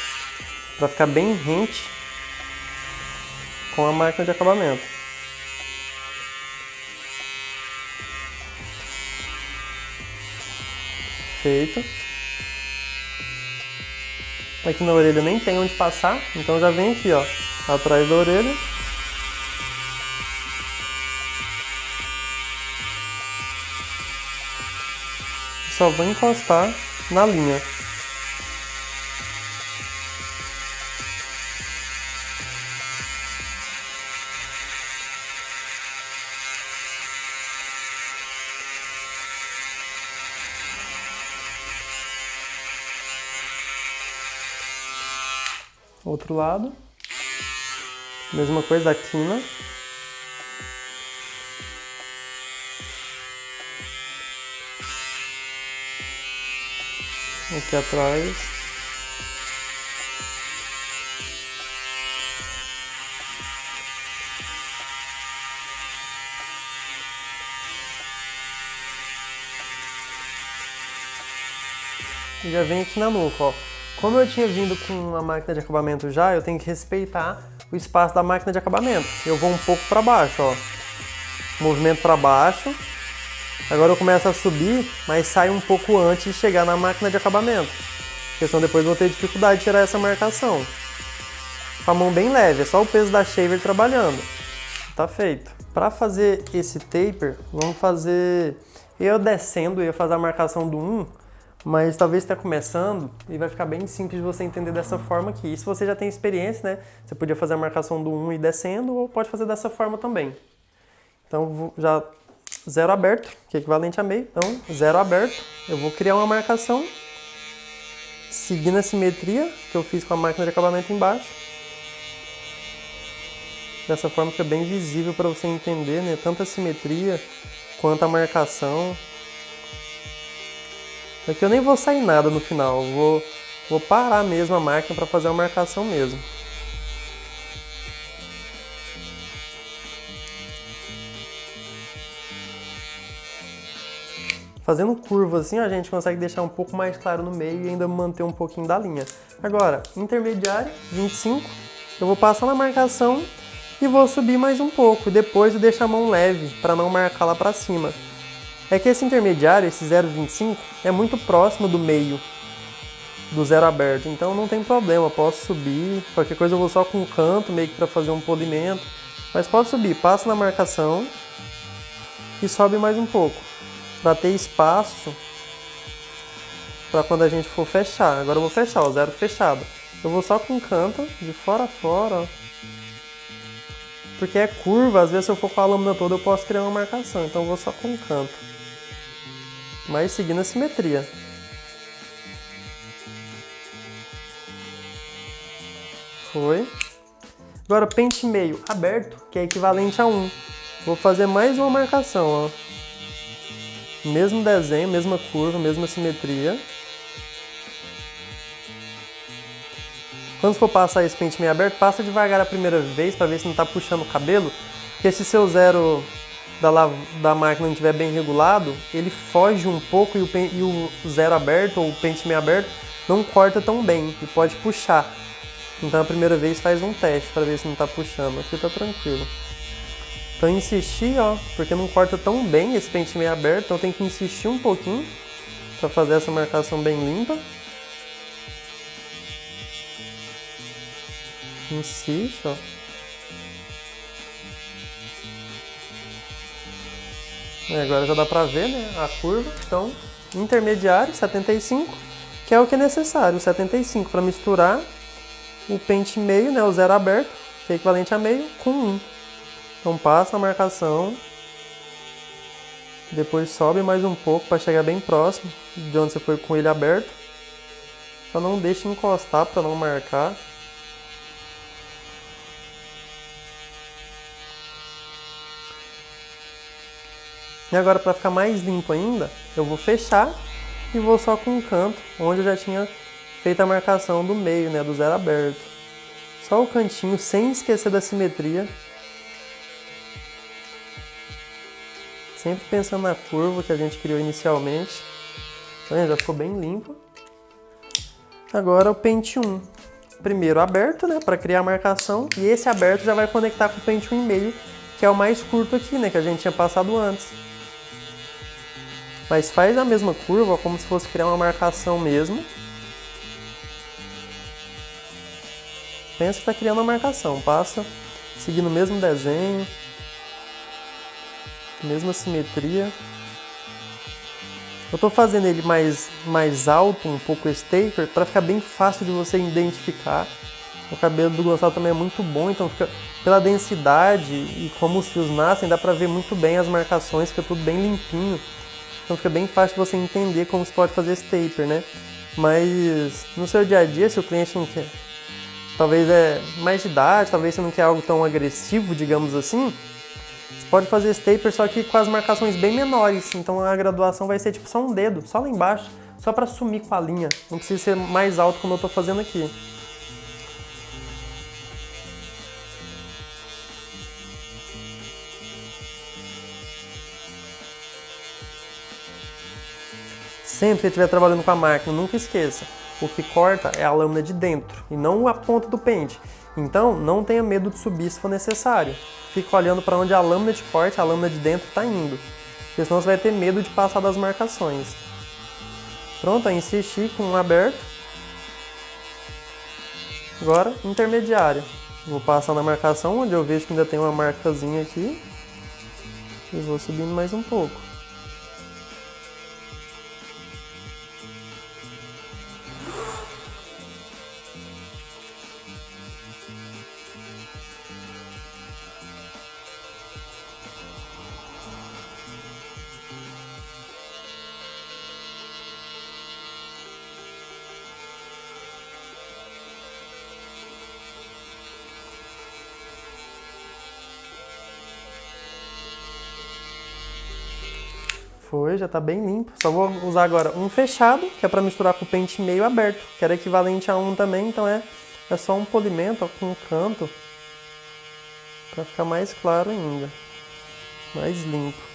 Para ficar bem rente com a máquina de acabamento. Feito. Aqui na orelha nem tem onde passar, então já vem aqui, ó, atrás da orelha. Só vou encostar na linha. Outro lado. Mesma coisa, a quina. Aqui atrás. E já vem aqui na nuca, ó. Como eu tinha vindo com a máquina de acabamento já, eu tenho que respeitar o espaço da máquina de acabamento. Eu vou um pouco para baixo, ó. Movimento para baixo. Agora eu começo a subir, mas saio um pouco antes de chegar na máquina de acabamento. Porque senão depois eu vou ter dificuldade de tirar essa marcação. Com a mão bem leve, é só o peso da shaver trabalhando. Tá feito. Para fazer esse taper, vamos fazer... Eu descendo, eu ia fazer a marcação do 1, Mas talvez esteja começando e vai ficar bem simples de você entender dessa forma aqui. E se você já tem experiência, né, você podia fazer a marcação do 1 e descendo, ou pode fazer dessa forma também. Então, já 0 aberto, que é equivalente a meio. Então, 0 aberto, eu vou criar uma marcação, seguindo a simetria que eu fiz com a máquina de acabamento embaixo. Dessa forma fica bem visível para você entender, né, tanto a simetria quanto a marcação. Aqui eu nem vou sair nada no final, eu vou parar mesmo a máquina para fazer a marcação mesmo. Fazendo curva assim, a gente consegue deixar um pouco mais claro no meio e ainda manter um pouquinho da linha. Agora, intermediário, 25, eu vou passar na marcação e vou subir mais um pouco, depois eu deixo a mão leve para não marcar lá para cima. É que esse intermediário, esse 0,25, é muito próximo do meio, do 0 aberto, então não tem problema, eu posso subir, qualquer coisa eu vou só com o canto, meio que para fazer um polimento, mas pode subir, passa na marcação e sobe mais um pouco, para ter espaço para quando a gente for fechar. Agora eu vou fechar, o 0 fechado. Eu vou só com o canto, de fora a fora, ó. Porque é curva, às vezes se eu for com a lâmina toda eu posso criar uma marcação, então eu vou só com o canto. Mas seguindo a simetria. Foi. Agora pente meio aberto, que é equivalente a 1. Vou fazer mais uma marcação, ó. Mesmo desenho, mesma curva, mesma simetria. Quando for passar esse pente meio aberto, passa devagar a primeira vez para ver se não está puxando o cabelo. Porque se seu 0 da máquina não estiver bem regulado, ele foge um pouco e o 0 aberto ou o pente meio aberto não corta tão bem e pode puxar. Então a primeira vez faz um teste para ver se não está puxando. Aqui está tranquilo. Então insistir, ó, porque não corta tão bem esse pente meio aberto, então tem que insistir um pouquinho para fazer essa marcação bem limpa. Insiste, ó. E agora já dá pra ver, né, a curva. Então, intermediário, 75, que é o que é necessário, 75, para misturar o pente meio, né, o 0 aberto, que é equivalente a meio, com 1. Então passa a marcação, depois sobe mais um pouco para chegar bem próximo de onde você foi com ele aberto. Só não deixe encostar para não marcar. E agora, para ficar mais limpo ainda, eu vou fechar e vou só com o canto, onde eu já tinha feito a marcação do meio, né, do 0 aberto. Só o cantinho, sem esquecer da simetria. Sempre pensando na curva que a gente criou inicialmente. Então, já ficou bem limpo. Agora o pente 1. Primeiro aberto, né, para criar a marcação. E esse aberto já vai conectar com o pente 1,5, que é o mais curto aqui, né, que a gente tinha passado antes. Mas faz a mesma curva, como se fosse criar uma marcação mesmo. Pensa que está criando uma marcação. Passa seguindo o mesmo desenho. Mesma simetria. Eu estou fazendo ele mais alto, um pouco esse taper, para ficar bem fácil de você identificar. O cabelo do Gonçalo também é muito bom, então fica, pela densidade e como os fios nascem, dá para ver muito bem as marcações, fica tudo bem limpinho. Então fica bem fácil de você entender como você pode fazer esse taper, né? Mas no seu dia a dia, se o cliente não quer, talvez é mais de idade, talvez você não quer algo tão agressivo, digamos assim, você pode fazer esse taper só que com as marcações bem menores. Então a graduação vai ser tipo só um dedo, só lá embaixo, só para sumir com a linha. Não precisa ser mais alto como eu estou fazendo aqui. Sempre que estiver trabalhando com a máquina, nunca esqueça, o que corta é a lâmina de dentro e não a ponta do pente. Então, não tenha medo de subir se for necessário. Fique olhando para onde a lâmina de corte, a lâmina de dentro está indo, porque senão você vai ter medo de passar das marcações. Pronto, aí insistir com um aberto. Agora, intermediário. Vou passar na marcação, onde eu vejo que ainda tem uma marcazinha aqui, e vou subindo mais um pouco. Foi, já tá bem limpo. Só vou usar agora um fechado, que é para misturar com o pente meio aberto, que era equivalente a um também, então é só um polimento, ó, com um canto, para ficar mais claro ainda, mais limpo.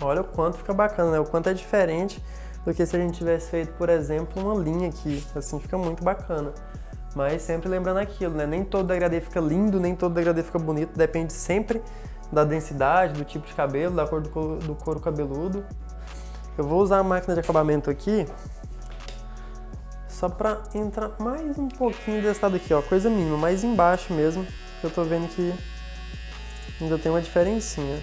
Olha o quanto fica bacana, né? O quanto é diferente do que se a gente tivesse feito, por exemplo, uma linha aqui. Assim fica muito bacana. Mas sempre lembrando aquilo, né? Nem todo degradê fica lindo, nem todo degradê fica bonito. Depende sempre da densidade, do tipo de cabelo, da cor do couro cabeludo. Eu vou usar a máquina de acabamento aqui só pra entrar mais um pouquinho desse lado aqui, ó. Coisa mínima, mais embaixo mesmo. Eu tô vendo que ainda tem uma diferencinha.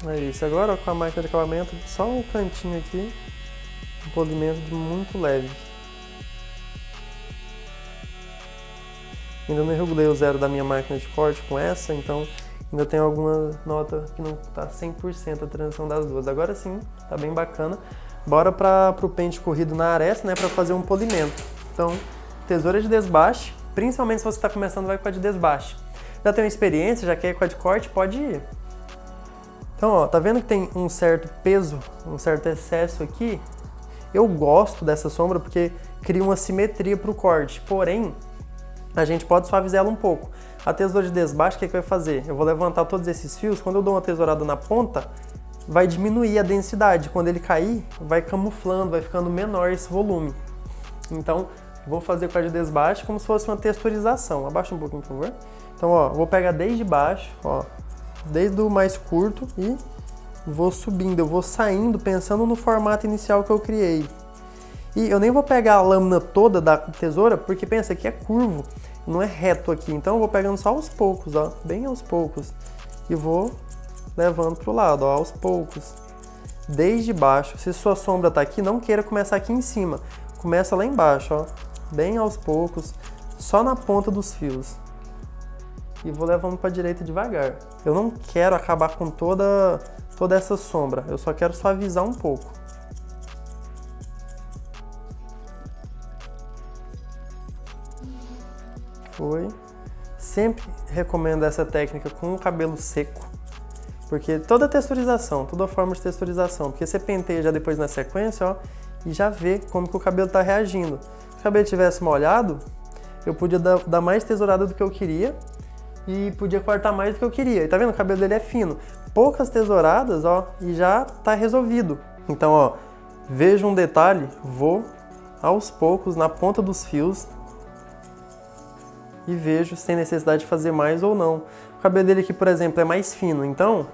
É isso, agora ó, com a máquina de acabamento, só um cantinho aqui, um polimento muito leve. Ainda não regulei o zero da minha máquina de corte com essa, então ainda tem alguma nota que não está 100% a transição das duas. Agora sim, tá bem bacana. Bora pro pente corrido na aresta, né, para fazer um polimento. Então, tesoura de desbaste, principalmente se você está começando, vai com a de desbaste. Já tem uma experiência, já quer com a de corte, pode ir. Então, ó, tá vendo que tem um certo peso, um certo excesso aqui? Eu gosto dessa sombra porque cria uma simetria pro corte, porém, a gente pode suavizar ela um pouco. A tesoura de desbaste, o que vai fazer? Eu vou levantar todos esses fios, quando eu dou uma tesourada na ponta, vai diminuir a densidade. Quando ele cair, vai camuflando, vai ficando menor esse volume. Então, vou fazer com a de desbaste como se fosse uma texturização. Abaixa um pouquinho, por favor. Então, ó, vou pegar desde baixo, ó, desde o mais curto e vou subindo, eu vou saindo pensando no formato inicial que eu criei. E eu nem vou pegar a lâmina toda da tesoura, porque pensa que é curvo, não é reto aqui. Então eu vou pegando só aos poucos, ó, bem aos poucos. E vou levando pro lado, ó, aos poucos. Desde baixo. Se sua sombra tá aqui, não queira começar aqui em cima. Começa lá embaixo, ó, bem aos poucos, só na ponta dos fios. E vou levando para a direita devagar. Eu não quero acabar com toda essa sombra, eu só quero suavizar um pouco. Foi. Sempre recomendo essa técnica com o cabelo seco, porque toda texturização, toda forma de texturização, porque você penteia já depois na sequência, ó, e já vê como que o cabelo está reagindo. Se o cabelo tivesse molhado, eu podia dar mais tesourada do que eu queria, e podia cortar mais do que eu queria. E tá vendo? O cabelo dele é fino. Poucas tesouradas, ó, e já tá resolvido. Então, ó, veja um detalhe, vou aos poucos na ponta dos fios e vejo se tem necessidade de fazer mais ou não. O cabelo dele aqui, por exemplo, é mais fino, então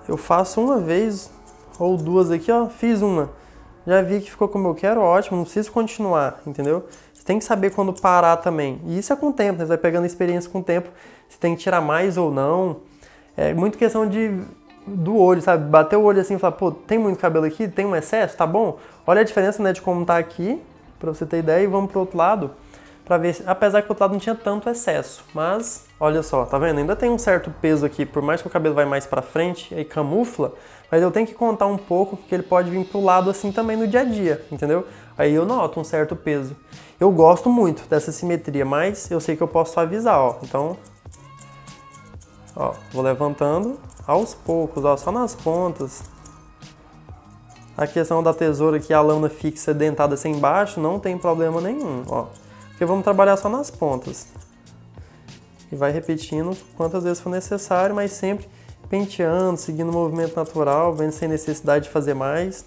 eu faço uma vez ou duas aqui, ó, fiz uma. Já vi que ficou como eu quero, ótimo, não preciso continuar, entendeu? Você tem que saber quando parar também. E isso é com o tempo, né? Você vai pegando experiência com o tempo. Se tem que tirar mais ou não. É muito questão do olho, sabe? Bater o olho assim e falar, pô, tem muito cabelo aqui? Tem um excesso? Tá bom? Olha a diferença, né, de como tá aqui, pra você ter ideia, e vamos pro outro lado, pra ver, apesar que o outro lado não tinha tanto excesso. Mas, olha só, tá vendo? Ainda tem um certo peso aqui, por mais que o cabelo vai mais pra frente e camufla, mas eu tenho que contar um pouco, porque ele pode vir pro lado assim também no dia a dia, entendeu? Aí eu noto um certo peso. Eu gosto muito dessa simetria, mas eu sei que eu posso suavizar, ó. Então, ó, vou levantando aos poucos, ó, só nas pontas. A questão da tesoura que a lâmina fixa dentada assim embaixo não tem problema nenhum, ó. Porque vamos trabalhar só nas pontas. E vai repetindo quantas vezes for necessário, mas sempre penteando, seguindo o movimento natural, vendo sem necessidade de fazer mais.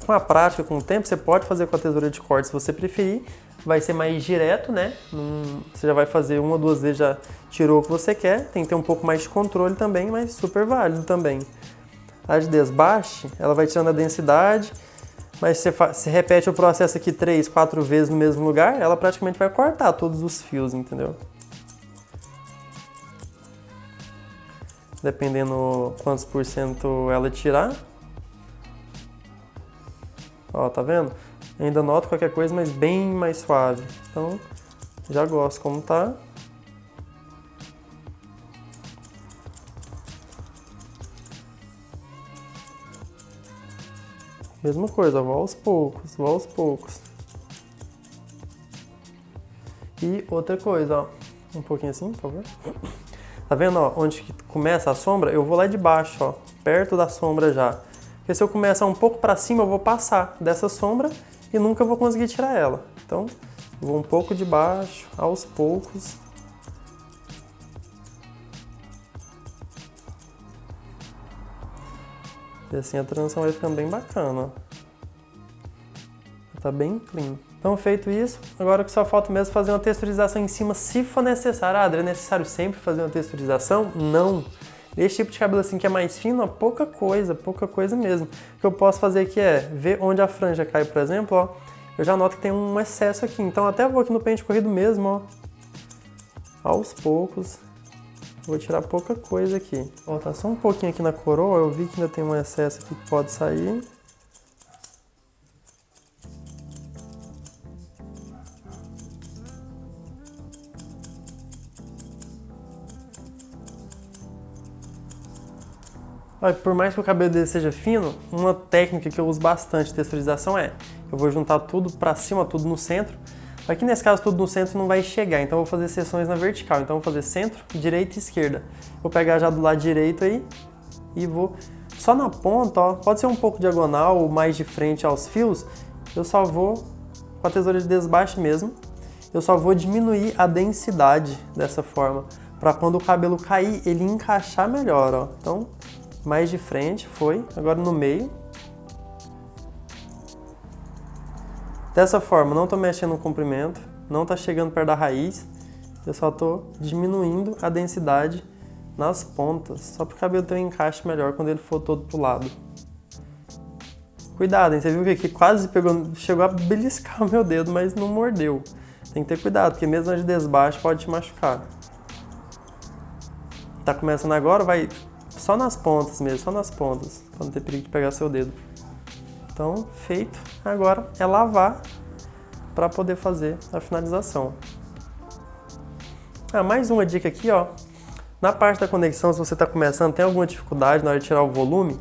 Com a prática, com o tempo, você pode fazer com a tesoura de corte se você preferir. Vai ser mais direto, né? Você já vai fazer uma ou duas vezes, já tirou o que você quer. Tem que ter um pouco mais de controle também, mas super válido também. A de desbaste, ela vai tirando a densidade, mas se repete o processo aqui 3, 4 vezes no mesmo lugar, ela praticamente vai cortar todos os fios, entendeu? dependendo quantos por cento ela tirar. Ó, tá vendo? Ainda noto qualquer coisa, mas bem mais suave. Então, já gosto como tá. Mesma coisa, vou aos poucos, vou aos poucos. E outra coisa, ó, um pouquinho assim, por favor. Tá vendo, ó, onde que começa a sombra? Eu vou lá de baixo, ó, perto da sombra já. Porque se eu começar um pouco pra cima, eu vou passar dessa sombra e nunca vou conseguir tirar ela. Então, vou um pouco de baixo, aos poucos. E assim a transição vai ficando bem bacana, ó. Tá bem clean. Então, feito isso, agora que só falta mesmo fazer uma texturização em cima, se for necessário. Ah, André, é necessário sempre fazer uma texturização? Não. Esse tipo de cabelo assim que é mais fino, ó, pouca coisa mesmo. O que eu posso fazer aqui é ver onde a franja cai, por exemplo, ó. Eu já noto que tem um excesso aqui, então até vou aqui no pente corrido mesmo, ó. Aos poucos. Vou tirar pouca coisa aqui. Ó, tá só um pouquinho aqui na coroa, eu vi que ainda tem um excesso aqui que pode sair. Por mais que o cabelo dele seja fino, uma técnica que eu uso bastante de texturização é, eu vou juntar tudo pra cima, tudo no centro. Aqui nesse caso tudo no centro não vai chegar, então eu vou fazer seções na vertical. Então eu vou fazer centro, direita e esquerda. Vou pegar já do lado direito aí e vou só na ponta, ó, pode ser um pouco diagonal ou mais de frente aos fios. Eu só vou, com a tesoura de desbaste mesmo, eu só vou diminuir a densidade dessa forma, para quando o cabelo cair, ele encaixar melhor, ó. Então, mais de frente, foi. Agora no meio. Dessa forma, não tô mexendo no comprimento, não tá chegando perto da raiz. Eu só tô diminuindo a densidade nas pontas, só para o cabelo ter um encaixe melhor quando ele for todo pro lado. Cuidado, hein? Você viu que aqui quase pegou, chegou a beliscar o meu dedo, mas não mordeu. Tem que ter cuidado, porque mesmo a de desbaixo pode te machucar. Tá começando agora, vai só nas pontas mesmo, só nas pontas, para não ter perigo de pegar seu dedo. Então, feito. Agora é lavar para poder fazer a finalização. Mais uma dica aqui, ó. Na parte da conexão, se você está começando, tem alguma dificuldade na hora de tirar o volume,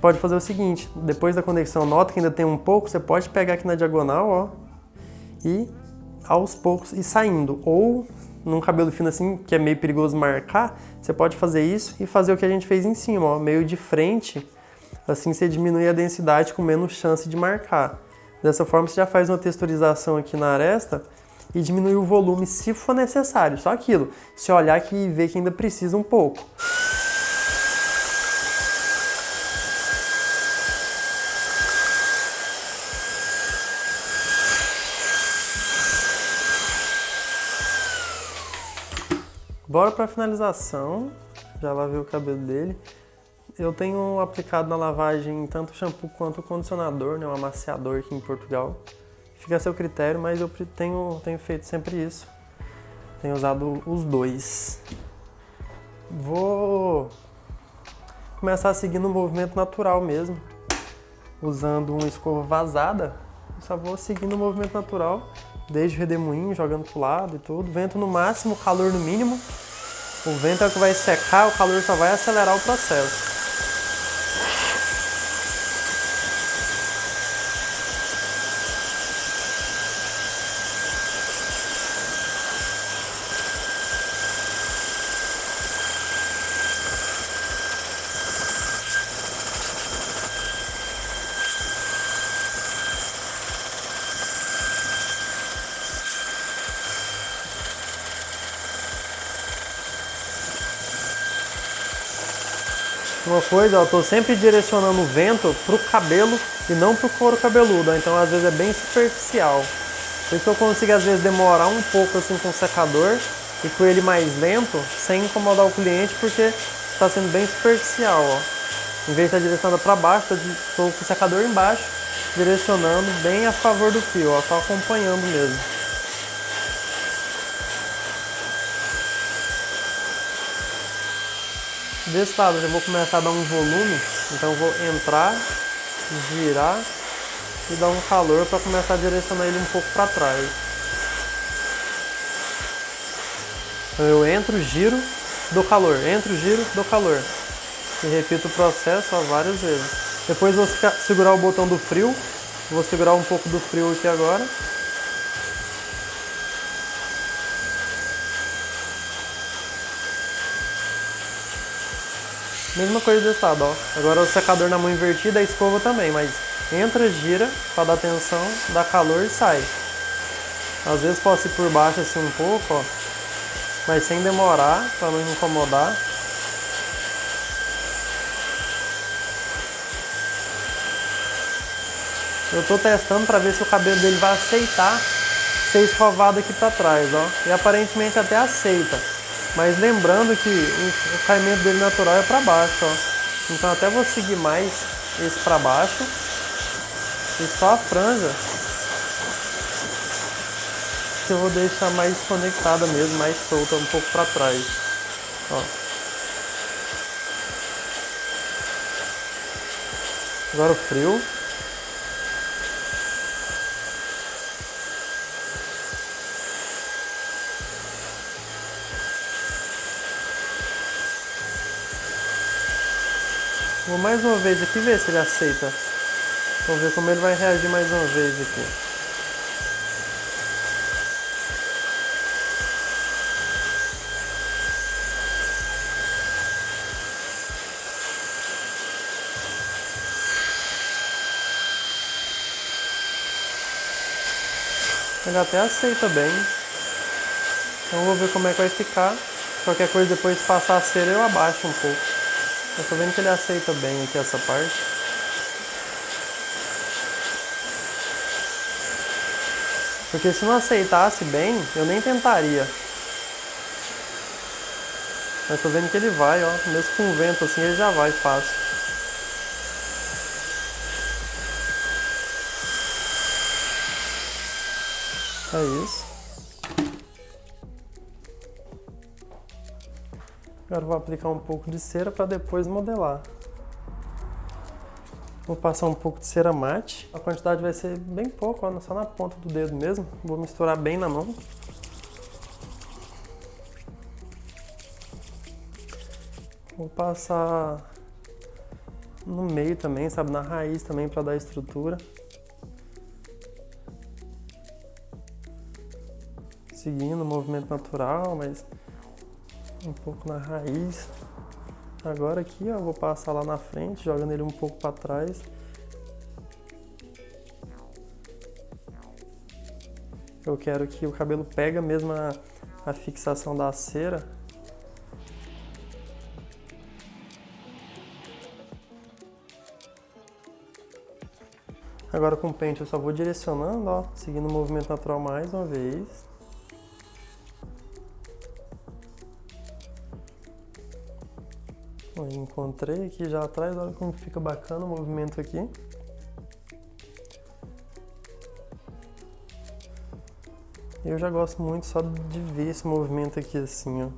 pode fazer o seguinte, depois da conexão, nota que ainda tem um pouco, você pode pegar aqui na diagonal, ó, e aos poucos ir saindo. Ou num cabelo fino assim, que é meio perigoso marcar, você pode fazer isso e fazer o que a gente fez em cima, ó, meio de frente, assim você diminui a densidade com menos chance de marcar. Dessa forma você já faz uma texturização aqui na aresta e diminui o volume se for necessário, só aquilo, se olhar aqui e ver que ainda precisa um pouco. Bora para a finalização, já lavei o cabelo dele. Eu tenho aplicado na lavagem tanto o shampoo quanto o condicionador, né, um amaciador aqui em Portugal. Fica a seu critério, mas eu tenho feito sempre isso. Tenho usado os dois. Vou começar seguindo um movimento natural mesmo, usando uma escova vazada. Eu só vou seguindo o movimento natural, desde o redemoinho, jogando pro lado e tudo. Vento no máximo, calor no mínimo. O vento é o que vai secar, o calor só vai acelerar o processo. Uma coisa, eu tô sempre direcionando o vento pro cabelo e não pro couro cabeludo, então às vezes é bem superficial. Por isso que eu consigo às vezes demorar um pouco assim com o secador e com ele mais lento, sem incomodar o cliente, porque está sendo bem superficial, ó. Em vez de estar direcionando para baixo, tô com o secador embaixo, direcionando bem a favor do fio, ó, só acompanhando mesmo. Desse lado eu já vou começar a dar um volume, então eu vou entrar, girar e dar um calor para começar a direcionar ele um pouco para trás. Então eu entro, giro, dou calor, entro, giro, dou calor. E repito o processo várias vezes. Depois vou segurar o botão do frio, vou segurar um pouco do frio aqui agora. Mesma coisa desse lado, ó. Agora o secador na mão invertida, a escova também, mas entra, gira, para dar tensão, dá calor e sai. Às vezes posso ir por baixo assim um pouco, ó, mas sem demorar, para não incomodar. Eu tô testando para ver se o cabelo dele vai aceitar ser escovado aqui para trás, ó. E aparentemente até aceita. Mas lembrando que o caimento dele natural é para baixo, ó. Então até vou seguir mais esse para baixo. E só a franja que eu vou deixar mais conectada mesmo, mais solta, um pouco para trás. Ó. Agora o frio. Vou mais uma vez aqui ver se ele aceita. Vamos ver como ele vai reagir mais uma vez aqui. Ele até aceita bem. Então vou ver como é que vai ficar. Qualquer coisa depois de passar a cera eu abaixo um pouco. Eu tô vendo que ele aceita bem aqui essa parte. Porque se não aceitasse bem, eu nem tentaria. Mas tô vendo que ele vai, ó. Mesmo com o vento assim, ele já vai fácil. É isso. Agora eu vou aplicar um pouco de cera para depois modelar. Vou passar um pouco de cera mate. A quantidade vai ser bem pouco, ó, só na ponta do dedo mesmo. Vou misturar bem na mão. Vou passar no meio também, sabe, na raiz também para dar estrutura. Seguindo o movimento natural, mas um pouco na raiz. Agora aqui, ó, vou passar lá na frente, jogando ele um pouco para trás. Eu quero que o cabelo pegue mesmo a fixação da cera. Agora com o pente eu só vou direcionando, ó, seguindo o movimento natural mais uma vez. Encontrei aqui já atrás, olha como fica bacana o movimento aqui. Eu já gosto muito só de ver esse movimento aqui assim, ó.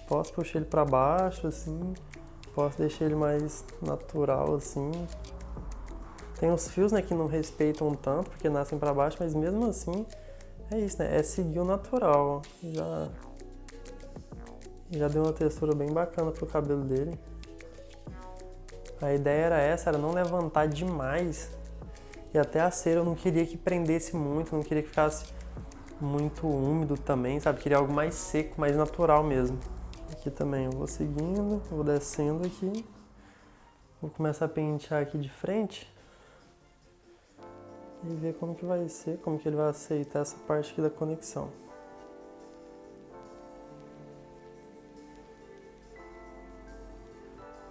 Posso puxar ele para baixo assim, posso deixar ele mais natural assim. Tem os fios, né, que não respeitam tanto porque nascem para baixo, mas mesmo assim é isso, né? É seguir o natural, ó. Já deu uma textura bem bacana pro cabelo dele. A ideia era essa, era não levantar demais. E até a cera eu não queria que prendesse muito, não queria que ficasse muito úmido também, sabe? Queria algo mais seco, mais natural mesmo. Aqui também eu vou seguindo, vou descendo aqui. Vou começar a pentear aqui de frente. E ver como que vai ser, como que ele vai aceitar essa parte aqui da conexão.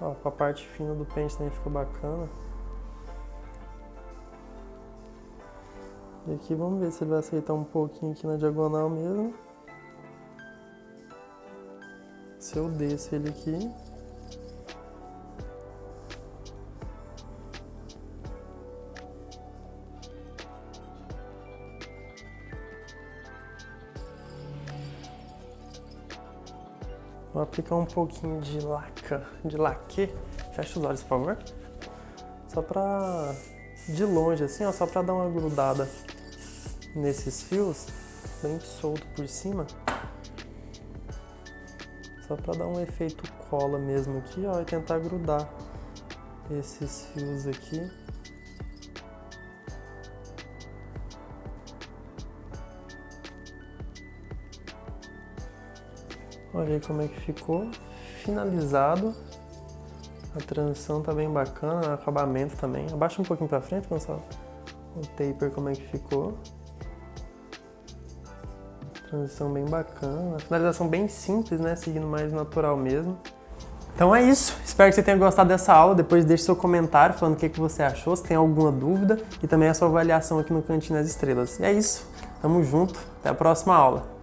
Ó, com a parte fina do pente também ficou bacana. E aqui vamos ver se ele vai aceitar um pouquinho aqui na diagonal mesmo. Se eu desço ele aqui. Vou aplicar um pouquinho de laque. Fecha os olhos, por favor. Só pra... de longe, assim, ó, só pra dar uma grudada nesses fios, bem solto por cima. Só pra dar um efeito cola mesmo aqui, ó, e tentar grudar esses fios aqui. Olha aí como é que ficou. Finalizado. A transição tá bem bacana, o acabamento também. Abaixa um pouquinho pra frente, Gonçalo. O taper como é que ficou. Transição bem bacana. Finalização bem simples, né? Seguindo mais natural mesmo. Então é isso. Espero que você tenha gostado dessa aula. Depois deixe seu comentário falando o que você achou, se tem alguma dúvida. E também a sua avaliação aqui no Cantinho das Estrelas. E é isso. Tamo junto. Até a próxima aula.